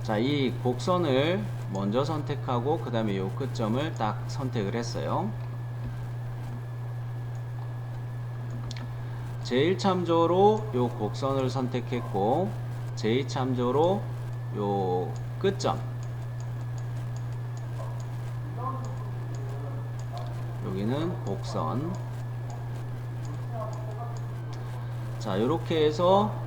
자, 이 곡선을 먼저 선택하고 그 다음에 요 끝점을 딱 선택을 했어요. 제1참조로 요 곡선을 선택했고, 제2참조로 요 끝점, 여기는 곡선. 자, 요렇게 해서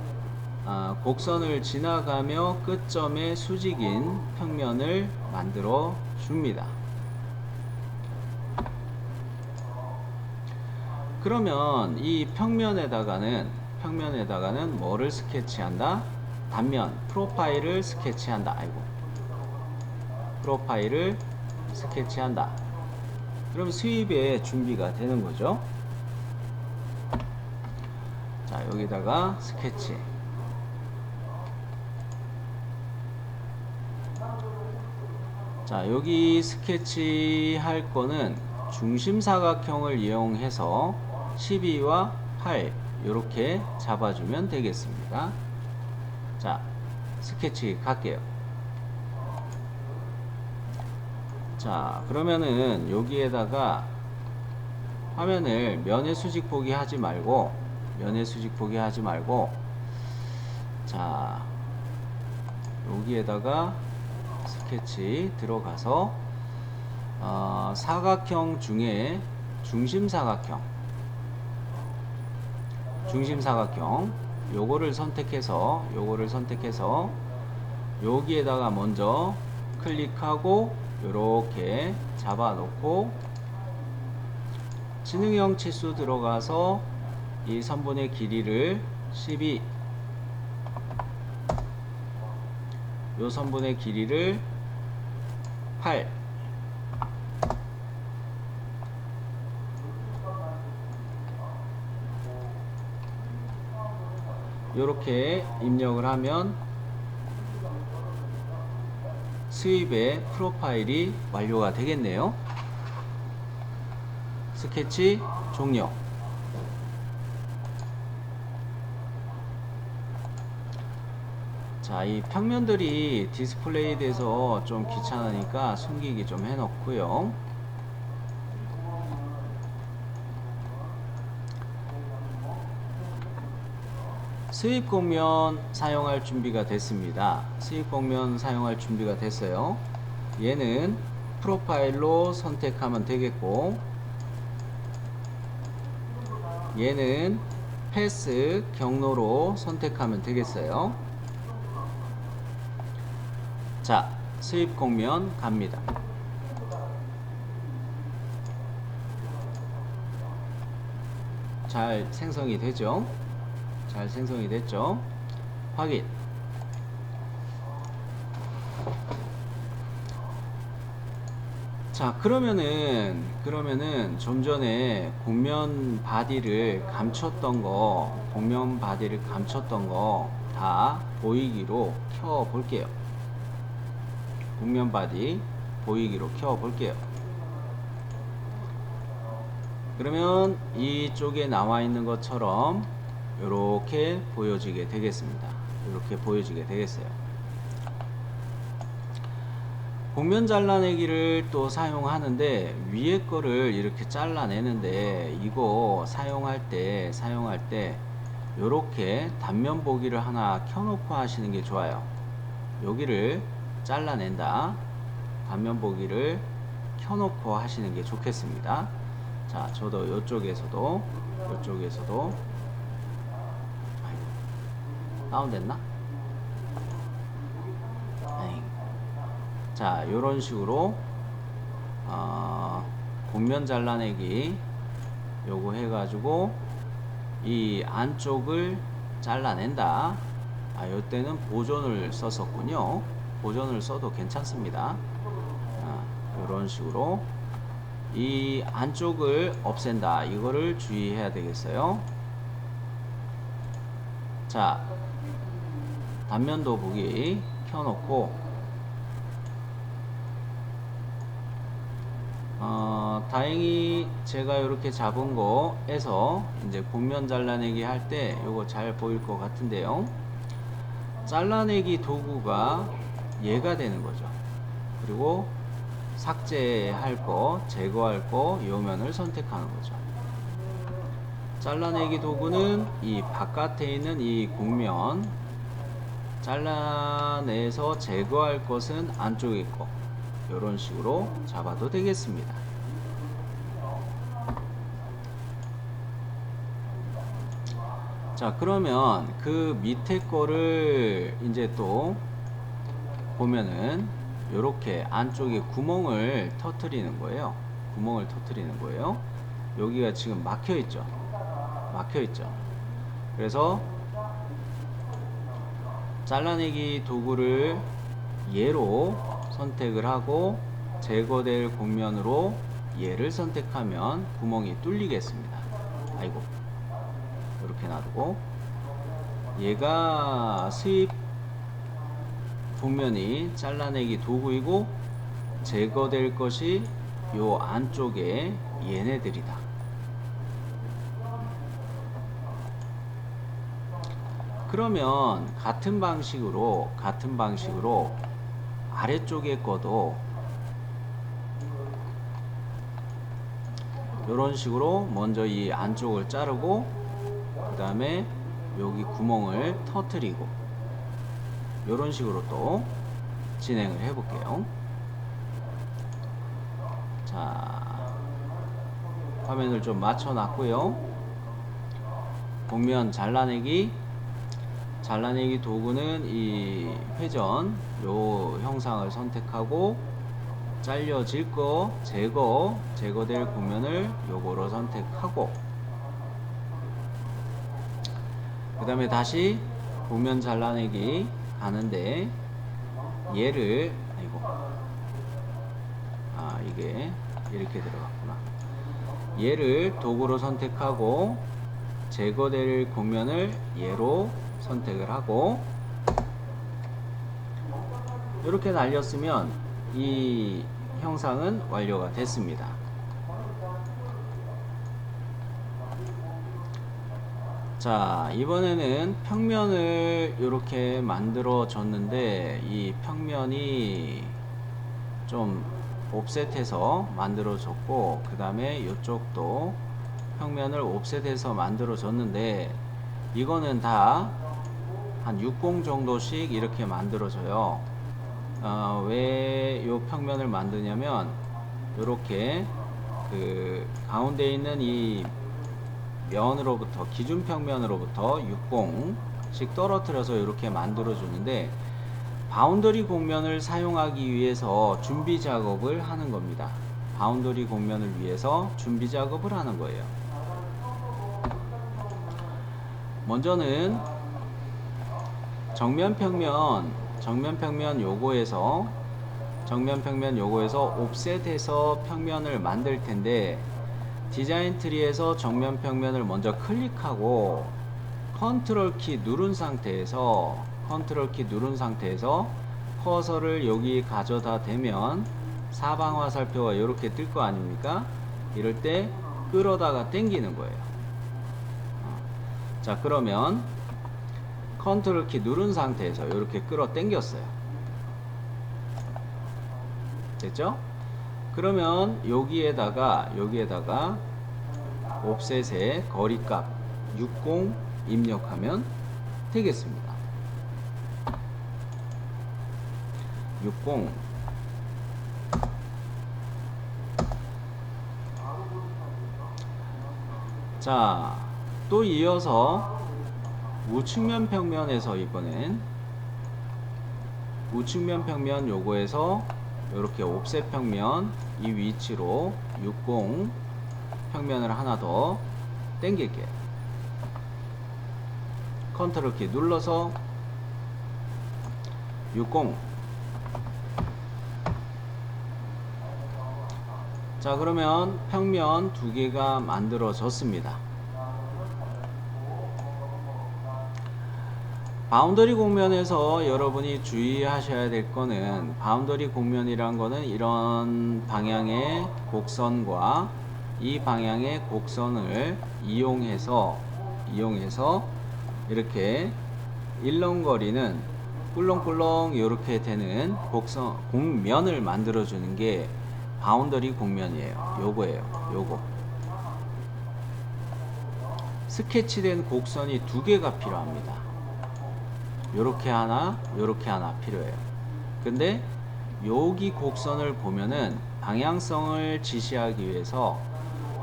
곡선을 지나가며 끝점에 수직인 평면을 만들어 줍니다. 그러면 이 평면에다가는 뭐를 스케치한다? 단면, 프로파일을 스케치한다. 프로파일을 스케치한다. 그럼 수입의 준비가 되는 거죠. 자, 여기다가 스케치. 자, 여기 스케치 할 거는 중심사각형을 이용해서 12와 8 이렇게 잡아주면 되겠습니다. 자, 스케치 갈게요. 자, 그러면은 여기에다가 화면을 면의 수직 보기 하지 말고, 자, 여기에다가 스케치 들어가서 사각형 중에 중심사각형 요거를 선택해서 여기에다가 먼저 클릭하고 요렇게 잡아 놓고, 지능형 치수 들어가서 이 선분의 길이를 12, 요 선분의 길이를 8, 요렇게 입력을 하면 스윕의 프로파일이 완료가 되겠네요. 스케치 종료. 자, 이 평면들이 디스플레이 돼서 좀 귀찮으니까 숨기기 좀 해놓고요. 스윕 곡면 사용할 준비가 됐습니다. 스윕 곡면 사용할 준비가 됐어요. 얘는 프로파일로 선택하면 되겠고, 얘는 패스 경로로 선택하면 되겠어요. 자, 스윕 곡면 갑니다. 잘 생성이 되죠? 잘 생성이 됐죠? 확인. 자, 그러면은 좀 전에 곡면 바디를 감췄던 거 다 보이기로 켜 볼게요. 곡면 바디 보이기로 켜 볼게요. 그러면 이쪽에 나와 있는 것처럼 이렇게 보여지게 되겠습니다. 이렇게 보여지게 되겠어요. 곡면 잘라내기를 또 사용하는데, 위에 거를 이렇게 잘라내는데, 이거 사용할 때 이렇게 단면 보기를 하나 켜놓고 하시는 게 좋아요. 여기를 잘라낸다. 단면 보기를 켜놓고 하시는 게 좋겠습니다. 자, 저도 이쪽에서도 다운됐나? 자, 요런 식으로 곡면 잘라내기 요거 해가지고 이 안쪽을 잘라낸다. 요때는 보존을 썼었군요. 보존을 써도 괜찮습니다. 요런 식으로 이 안쪽을 없앤다. 이거를 주의해야 되겠어요. 자, 단면도 보기 켜놓고, 다행히 제가 이렇게 잡은 거에서 이제 곡면 잘라내기 할 때 요거 잘 보일 것 같은데요. 잘라내기 도구가 얘가 되는 거죠. 그리고 삭제할 거, 제거할 거, 요 면을 선택하는 거죠. 잘라내기 도구는 이 바깥에 있는 이 곡면, 잘라내서 제거할 것은 안쪽에 거, 요런 식으로 잡아도 되겠습니다. 자, 그러면 그 밑에 거를 이제 또 보면은 요렇게 안쪽에 구멍을 터트리는 거예요. 여기가 지금 막혀 있죠. 그래서 잘라내기 도구를 얘로 선택을 하고, 제거될 곡면으로 얘를 선택하면 구멍이 뚫리겠습니다. 아이고, 이렇게 놔두고, 얘가 스윕 곡면이 잘라내기 도구이고, 제거될 것이 요 안쪽에 얘네들이다. 그러면 같은 방식으로 아래쪽에 거도 이런 식으로 먼저 이 안쪽을 자르고, 그 다음에 여기 구멍을 터트리고, 이런 식으로 또 진행을 해 볼게요. 자, 화면을 좀 맞춰 놨고요. 곡면 잘라내기 도구는 이 회전 요 형상을 선택하고, 잘려질 거 제거될 곡면을 요거로 선택하고, 그 다음에 다시 곡면 잘라내기 하는데, 얘를 아이고 이게 이렇게 들어갔구나. 얘를 도구로 선택하고 제거될 곡면을 얘로 선택을 하고 이렇게 날렸으면 이 형상은 완료가 됐습니다. 자, 이번에는 평면을 이렇게 만들어 줬는데 이 평면이 좀 옵셋해서 만들어 줬고, 그 다음에 이쪽도 평면을 옵셋해서 만들어 줬는데 이거는 다 한 60 정도씩 이렇게 만들어 줘요. 왜 이 평면을 만드냐면 이렇게 그 가운데 있는 이 면으로부터 기준 평면으로부터 60씩 떨어뜨려서 이렇게 만들어 주는데 바운더리 곡면을 사용하기 위해서 준비 작업을 하는 겁니다. 바운더리 곡면을 위해서 준비 작업을 하는 거예요. 먼저는 정면 평면 요거에서 옵셋해서 평면을 만들 텐데, 디자인 트리에서 정면 평면을 먼저 클릭하고 컨트롤 키 누른 상태에서 커서를 여기 가져다 대면 사방 화살표가 이렇게 뜰 거 아닙니까? 이럴 때 끌어다가 당기는 거예요. 자, 그러면 컨트롤 키 누른 상태에서 이렇게 끌어 당겼어요. 됐죠? 그러면 여기에다가 옵셋의 거리값 60 입력하면 되겠습니다. 60. 자, 또 이어서 우측면 평면에서 이번엔 우측면 평면 요거에서 이렇게 옵셋 평면 이 위치로 60 평면을 하나 더 당길게요. 컨트롤 키 눌러서 60. 자, 그러면 평면 두 개가 만들어졌습니다. 바운더리 곡면에서 여러분이 주의하셔야 될 거는, 바운더리 곡면이란 거는 이런 방향의 곡선과 이 방향의 곡선을 이용해서 이렇게 일렁거리는 꿀렁꿀렁 이렇게 되는 곡면을 만들어 주는 게 바운더리 곡면이에요. 요거 스케치된 곡선이 두 개가 필요합니다. 요렇게 하나 필요해요. 근데 여기 곡선을 보면은 방향성을 지시하기 위해서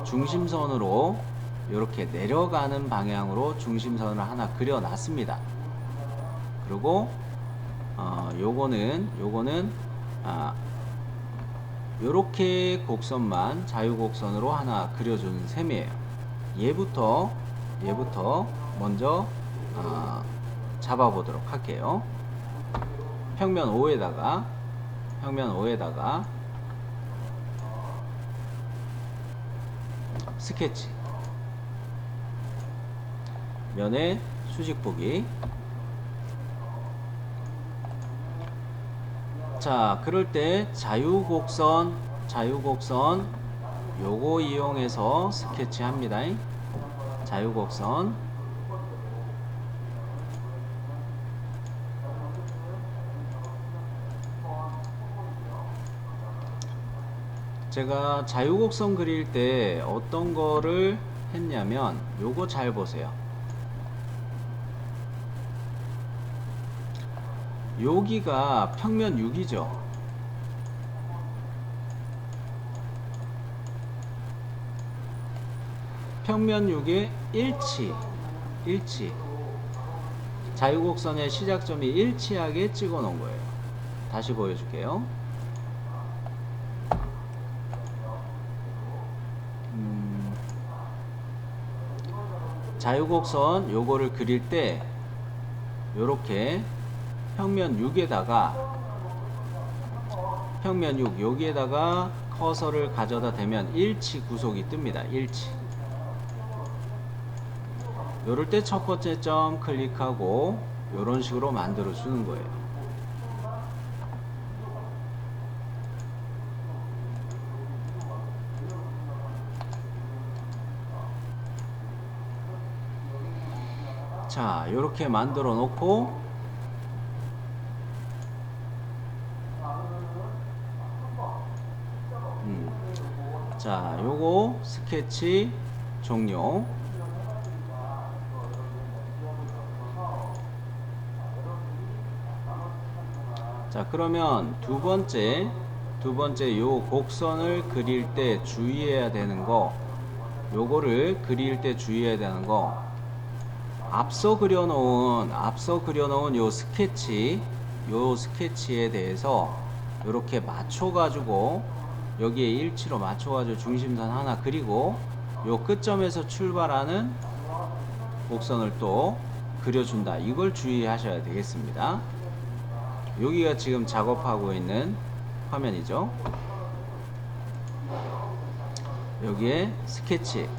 중심선으로 이렇게 내려가는 방향으로 중심선을 하나 그려 놨습니다. 그리고 요거는 요렇게 곡선만 자유곡선으로 하나 그려주는 셈이에요. 얘부터 먼저 잡아보도록 할게요. 평면 5에다가 스케치, 면의 수직 보기. 자, 그럴 때 자유곡선 요거 이용해서 스케치 합니다. 자유곡선. 제가 자유곡선 그릴 때 어떤 거를 했냐면 요거 잘 보세요. 여기가 평면 6이죠. 평면 6의 일치. 자유곡선의 시작점이 일치하게 찍어 놓은 거예요. 다시 보여줄게요. 자유곡선 요거를 그릴 때 요렇게 평면 6에다가 평면 6 여기에다가 커서를 가져다 대면 일치 구속이 뜹니다. 일치. 요럴 때 첫 번째 점 클릭하고 요런 식으로 만들어 주는 거예요. 자, 요렇게 만들어 놓고 자, 요거 스케치 종료. 자, 그러면 두 번째 요 곡선을 그릴 때 주의해야 되는 거, 요거를 그릴 때 주의해야 되는 거, 앞서 그려놓은 요 스케치에 대해서 이렇게 맞춰가지고 여기에 일치로 맞춰가지고 중심선 하나 그리고 요 끝점에서 출발하는 곡선을 또 그려준다. 이걸 주의하셔야 되겠습니다. 여기가 지금 작업하고 있는 화면이죠. 여기에 스케치.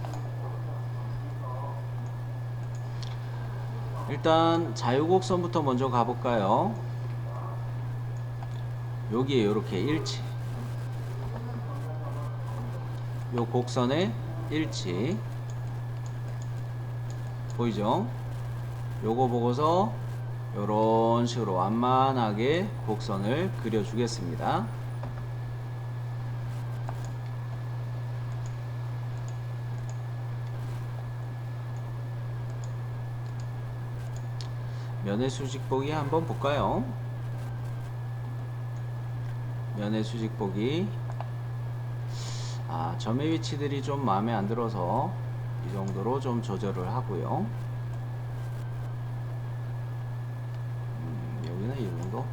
일단 자유곡선부터 먼저 가볼까요? 여기에 이렇게 일치. 요 곡선의 일치. 보이죠? 요거 보고서 요런 식으로 완만하게 곡선을 그려주겠습니다. 면의 수직 보기 한번 볼까요? 면의 수직 보기. 점의 위치들이 좀 마음에 안 들어서 이 정도로 좀 조절을 하고요. 여기는 이 정도.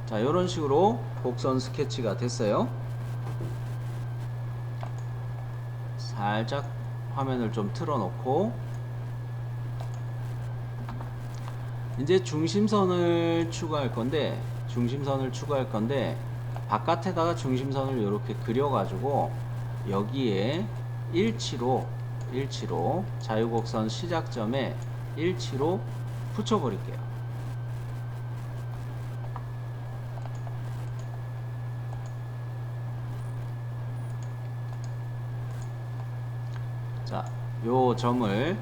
자, 이런 식으로 곡선 스케치가 됐어요. 살짝 화면을 좀 틀어놓고 이제 중심선을 추가할 건데 바깥에다가 중심선을 이렇게 그려가지고 여기에 일치로 자유곡선 시작점에 일치로 붙여버릴게요. 자, 요 점을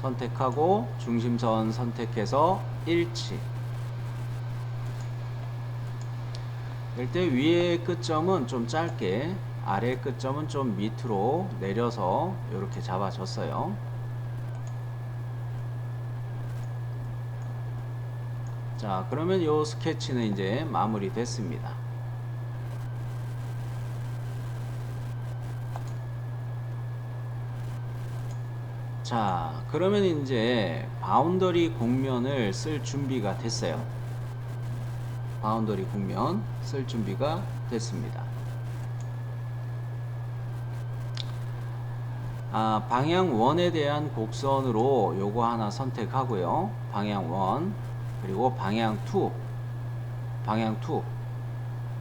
선택하고 중심선 선택해서 일치. 이때 위의 끝점은 좀 짧게, 아래 끝점은 좀 밑으로 내려서 이렇게 잡아줬어요. 자, 그러면 이 스케치는 이제 마무리 됐습니다. 자, 그러면 이제 바운더리 곡면을 쓸 준비가 됐어요. 바운더리 곡면 쓸 준비가 됐습니다. 방향 1에 대한 곡선으로 요거 하나 선택하고요. 방향 1 그리고 방향 2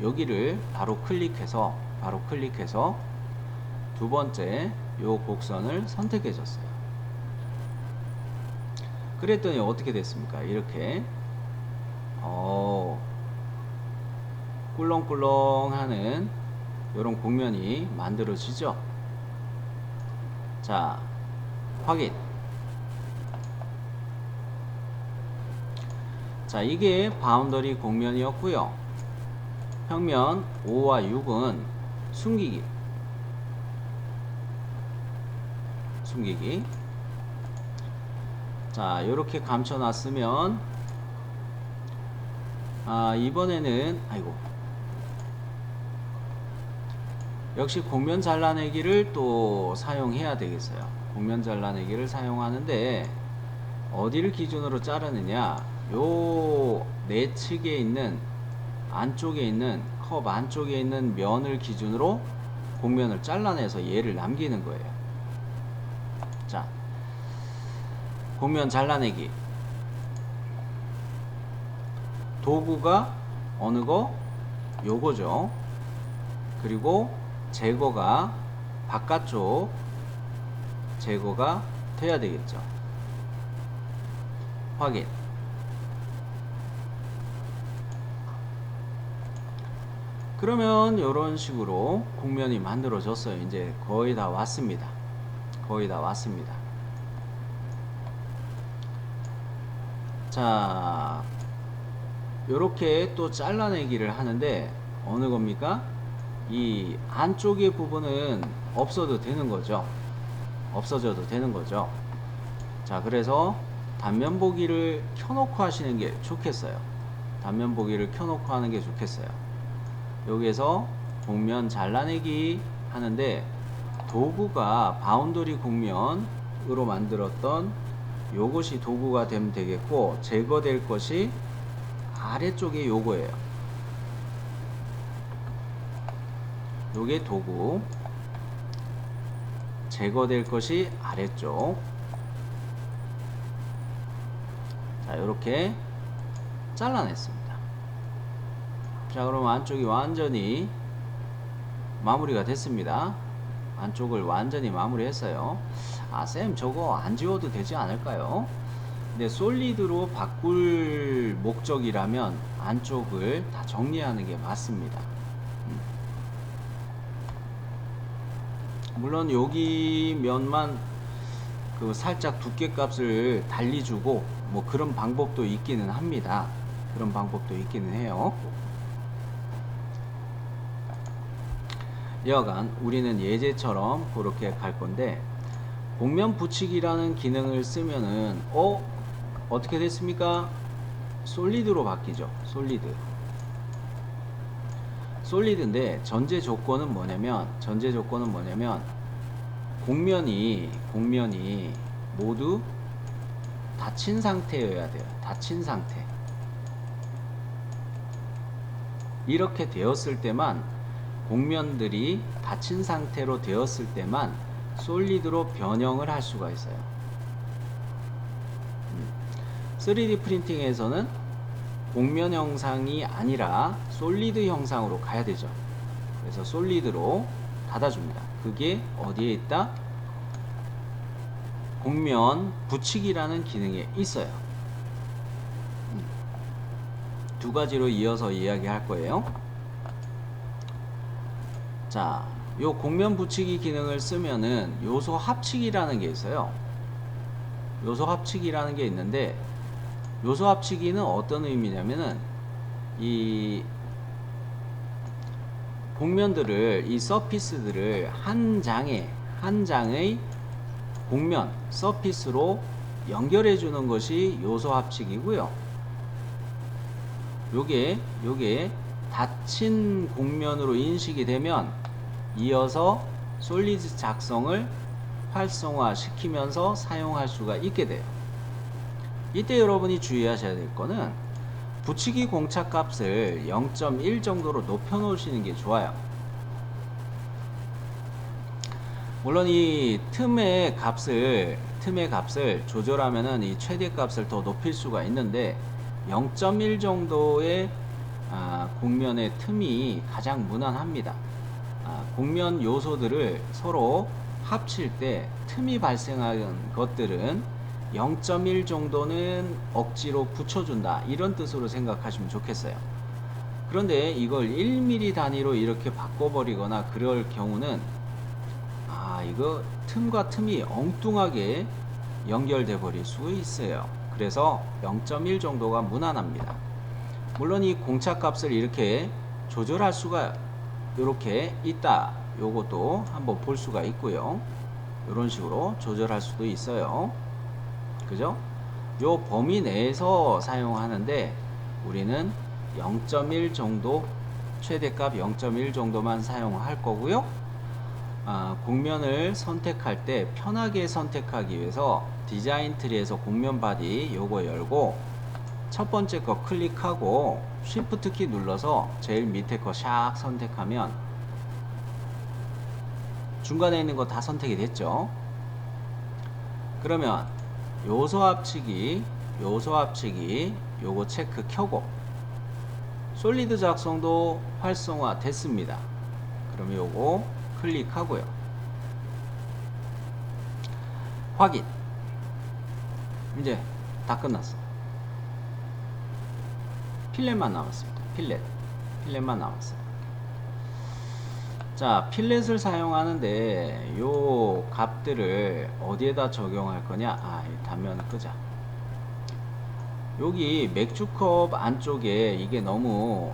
여기를 바로 클릭해서 두 번째 요 곡선을 선택해 줬어요. 그랬더니 어떻게 됐습니까? 이렇게 꿀렁꿀렁하는 이런 곡면이 만들어지죠. 자, 확인. 자, 이게 바운더리 곡면이었고요. 평면 5와 6은 숨기기. 자, 이렇게 감춰놨으면 이번에는 역시 곡면 잘라내기를 또 사용해야 되겠어요. 곡면 잘라내기를 사용하는데 어디를 기준으로 자르느냐, 요 내측에 있는 안쪽에 있는 컵 안쪽에 있는 면을 기준으로 곡면을 잘라내서 얘를 남기는 거예요. 자, 곡면 잘라내기 도구가 어느 거? 요거죠. 그리고 제거가 바깥쪽 제거가 돼야 되겠죠. 확인. 그러면 이런 식으로 곡면이 만들어졌어요. 이제 거의 다 왔습니다. 거의 다 왔습니다. 자, 요렇게 또 잘라내기를 하는데 어느 겁니까? 이 안쪽의 부분은 없어도 되는 거죠. 없어져도 되는 거죠. 자, 그래서 단면 보기를 켜놓고 하시는 게 좋겠어요. 단면 보기를 켜놓고 하는 게 좋겠어요. 여기에서 곡면 잘라내기 하는데 도구가 바운더리 곡면으로 만들었던 요것이 도구가 되면 되겠고, 제거될 것이 아래쪽에 요거예요. 요게 도구, 제거될 것이 아래쪽. 자, 요렇게 잘라냈습니다. 자, 그럼 안쪽이 완전히 마무리가 됐습니다. 안쪽을 완전히 마무리했어요. 아, 쌤, 저거 안 지워도 되지 않을까요? 근데 솔리드로 바꿀 목적이라면 안쪽을 다 정리하는 게 맞습니다. 물론 여기 면만 그 살짝 두께값을 달리 주고 뭐 그런 방법도 있기는 합니다. 그런 방법도 있기는 해요. 여하간 우리는 예제처럼 그렇게 갈 건데, 곡면 붙이기라는 기능을 쓰면은 어떻게 됐습니까? 솔리드로 바뀌죠. 솔리드인데 전제 조건은 뭐냐면 곡면이 모두 닫힌 상태여야 돼요. 닫힌 상태. 이렇게 되었을 때만, 곡면들이 닫힌 상태로 되었을 때만 솔리드로 변형을 할 수가 있어요. 3D 프린팅에서는 곡면 형상이 아니라 솔리드 형상으로 가야 되죠. 그래서 솔리드로 닫아줍니다. 그게 어디에 있다? 곡면 붙이기라는 기능에 있어요. 두 가지로 이어서 이야기할 거예요. 자, 요 곡면 붙이기 기능을 쓰면은 요소 합치기라는 게 있어요. 요소 합치기라는 게 있는데, 요소 합치기는 어떤 의미냐면은 이 곡면들을, 이 서피스들을 한 장의 곡면 서피스로 연결해 주는 것이 요소 합치기고요. 요게 닫힌 곡면으로 인식이 되면 이어서 솔리드 작성을 활성화 시키면서 사용할 수가 있게 돼요. 이때 여러분이 주의하셔야 될 거는 붙이기 공차 값을 0.1 정도로 높여 놓으시는 게 좋아요. 물론 이 틈의 값을 조절하면은 이 최대 값을 더 높일 수가 있는데, 0.1 정도의 곡면의 틈이 가장 무난합니다. 곡면 요소들을 서로 합칠 때 틈이 발생하는 것들은 0.1 정도는 억지로 붙여준다, 이런 뜻으로 생각하시면 좋겠어요. 그런데 이걸 1mm 단위로 이렇게 바꿔버리거나 그럴 경우는 이거 틈과 틈이 엉뚱하게 연결돼 버릴 수 있어요. 그래서 0.1 정도가 무난합니다. 물론 이 공차 값을 이렇게 조절할 수가 이렇게 있다, 요것도 한번 볼 수가 있고요. 이런 식으로 조절할 수도 있어요. 그죠? 요 범위 내에서 사용하는데 우리는 0.1 정도, 최대값 0.1 정도만 사용할 거고요. 곡면을 선택할 때 편하게 선택하기 위해서 디자인 트리에서 곡면 바디 요거 열고 첫 번째 거 클릭하고 쉬프트 키 눌러서 제일 밑에 거 샥 선택하면 중간에 있는 거 다 선택이 됐죠. 그러면 요소 합치기 요거 체크 켜고 솔리드 작성도 활성화 됐습니다. 그러면 요거 클릭하고요. 확인. 이제 다 끝났어. 필렛만 남았습니다. 필렛만 남았어요. 자, 필렛을 사용하는데 요 값들을 어디에다 적용할 거냐? 이 단면을 끄자. 여기 맥주컵 안쪽에 이게 너무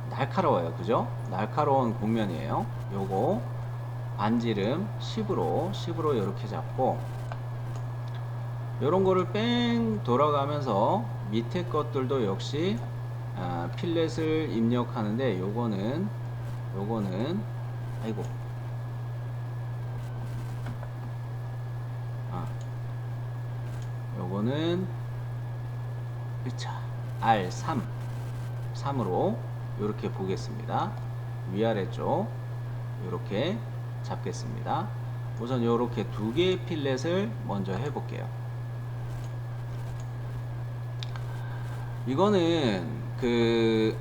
날카로워요. 그죠? 날카로운 곡면이에요. 요거 반지름 10으로 이렇게 잡고, 요런 거를 뺑 돌아가면서 밑에 것들도 역시 필렛을 입력하는데, 요거는 아이고, 요거는 R3으로 이렇게 보겠습니다. 위아래쪽 이렇게 잡겠습니다. 우선 이렇게 두 개의 필렛을 먼저 해볼게요. 이거는 그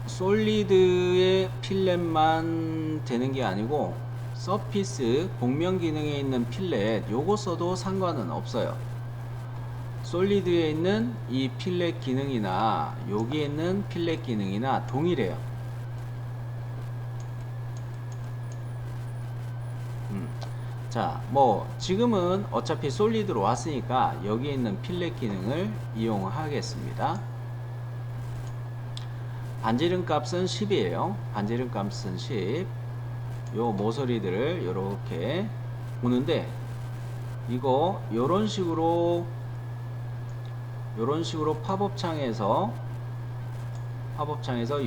솔리드의 필렛만 되는 게 아니고 서피스 곡면 기능에 있는 필렛 요거 써도 상관은 없어요. 솔리드에 있는 이 필렛 기능이나 여기에 있는 필렛 기능이나 동일해요. 자, 뭐 지금은 어차피 솔리드로 왔으니까 여기에 있는 필렛 기능을 이용하겠습니다. 반지름 값은 10이에요. 반지름 값은 10. 요 모서리들을 이렇게 보는데, 이거 요런 식으로 팝업 창에서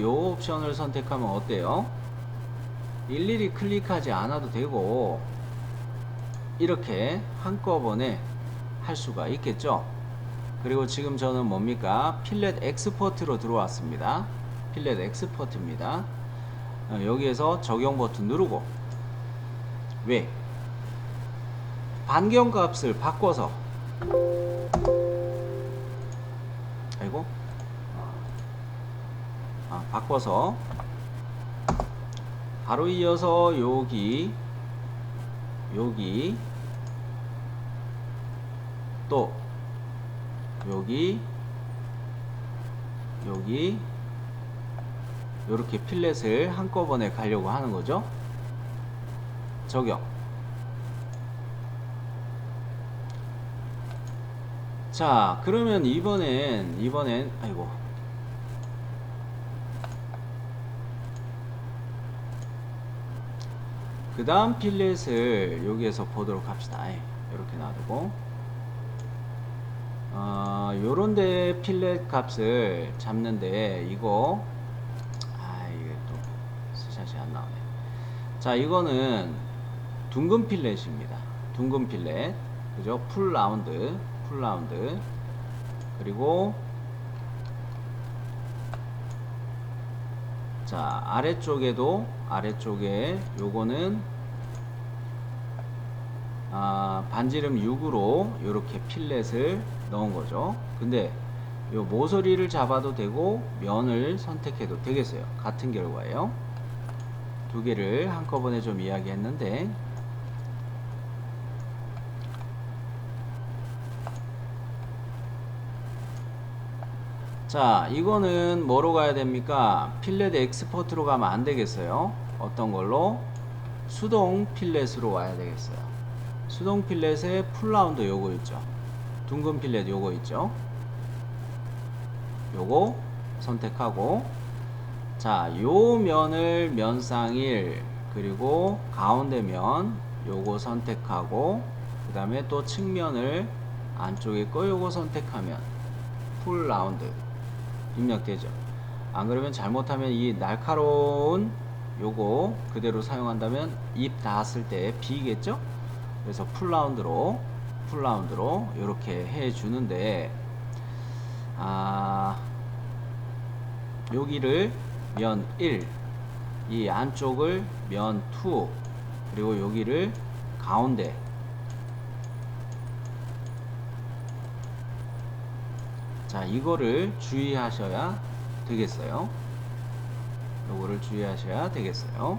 요 옵션을 선택하면 어때요? 일일이 클릭하지 않아도 되고 이렇게 한꺼번에 할 수가 있겠죠. 그리고 지금 저는 뭡니까? 필렛 엑스포트로 들어왔습니다. 필렛 엑스포트입니다. 여기에서 적용 버튼 누르고, 왜? 반경 값을 바꿔서, 아이고, 바꿔서 바로 이어서 여기 또 여기 이렇게 필렛을 한꺼번에 가려고 하는 거죠. 적용. 자, 그러면 이번엔 아이고, 그 다음 필렛을 여기에서 보도록 합시다. 이렇게 놔두고, 요런데 필렛 값을 잡는데, 이거 이게 또 스샷이 안 나오네. 자, 이거는 둥근 필렛입니다. 둥근 필렛, 그죠? 풀 라운드. 그리고 자, 아래쪽에 요거는 반지름 6으로 이렇게 필렛을 넣은 거죠. 근데 요 모서리를 잡아도 되고 면을 선택해도 되겠어요. 같은 결과예요. 두 개를 한꺼번에 좀 이야기했는데, 자, 이거는 뭐로 가야 됩니까? 필렛 엑스포트로 가면 안 되겠어요. 어떤 걸로? 수동 필렛으로 와야 되겠어요. 수동 필렛에 풀라운드 요거 있죠. 둥근 필렛 요거 있죠. 요거 선택하고, 자, 요 면을 면상 1, 그리고 가운데 면 요거 선택하고, 그 다음에 또 측면을 안쪽에 거 요거 선택하면 풀 라운드 입력되죠. 안 그러면 잘못하면 이 날카로운 요거 그대로 사용한다면 입 닿았을 때 비겠죠. 그래서 풀 라운드로 이렇게 해 주는데, 여기를 면 1, 이 안쪽을 면 2, 그리고 여기를 가운데, 자, 이거를 주의하셔야 되겠어요. 요거를 주의하셔야 되겠어요.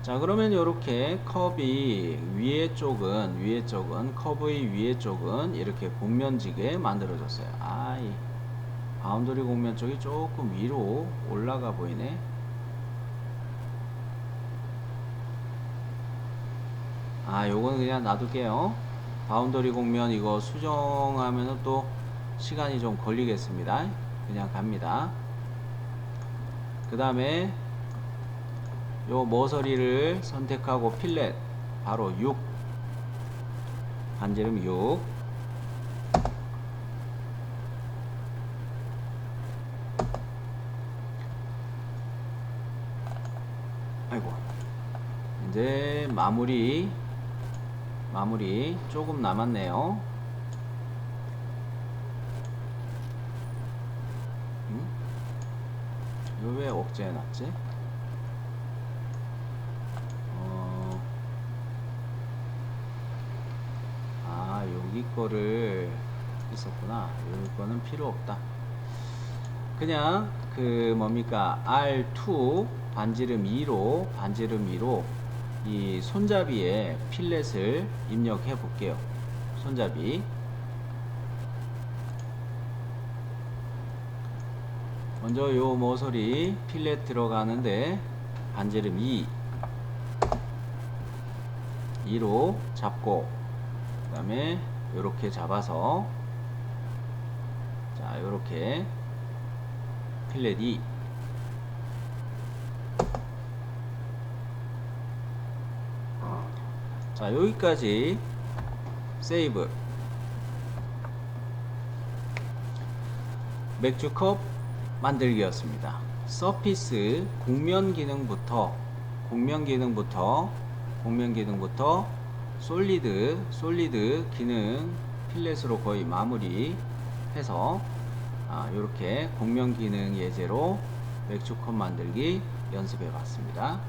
자, 그러면 요렇게 컵이 위에 쪽은 커브의 위에 쪽은 이렇게 곡면지게 만들어졌어요. 이 바운더리 곡면 쪽이 조금 위로 올라가 보이네. 요거는 그냥 놔둘게요. 바운더리 곡면 이거 수정하면은 또 시간이 좀 걸리겠습니다. 그냥 갑니다. 그 다음에 요 모서리를 선택하고 필렛 바로 6, 반지름 6. 아이고, 이제 마무리 조금 남았네요. 이거 왜 억제해 놨지? 여기 거를 있었구나. 여기 거는 필요 없다. 그냥 그 뭡니까, R2 반지름 2로 이 손잡이에 필렛을 입력해 볼게요. 손잡이 먼저 요 모서리 필렛 들어가는데 반지름 2로 잡고, 그 다음에 요렇게 잡아서, 자, 요렇게 필렛 2. 자, 여기까지 세이브. 맥주컵 만들기였습니다. 서피스 곡면 기능부터 솔리드 기능 필렛으로 거의 마무리 해서 요렇게 곡면 기능 예제로 맥주컵 만들기 연습해 봤습니다.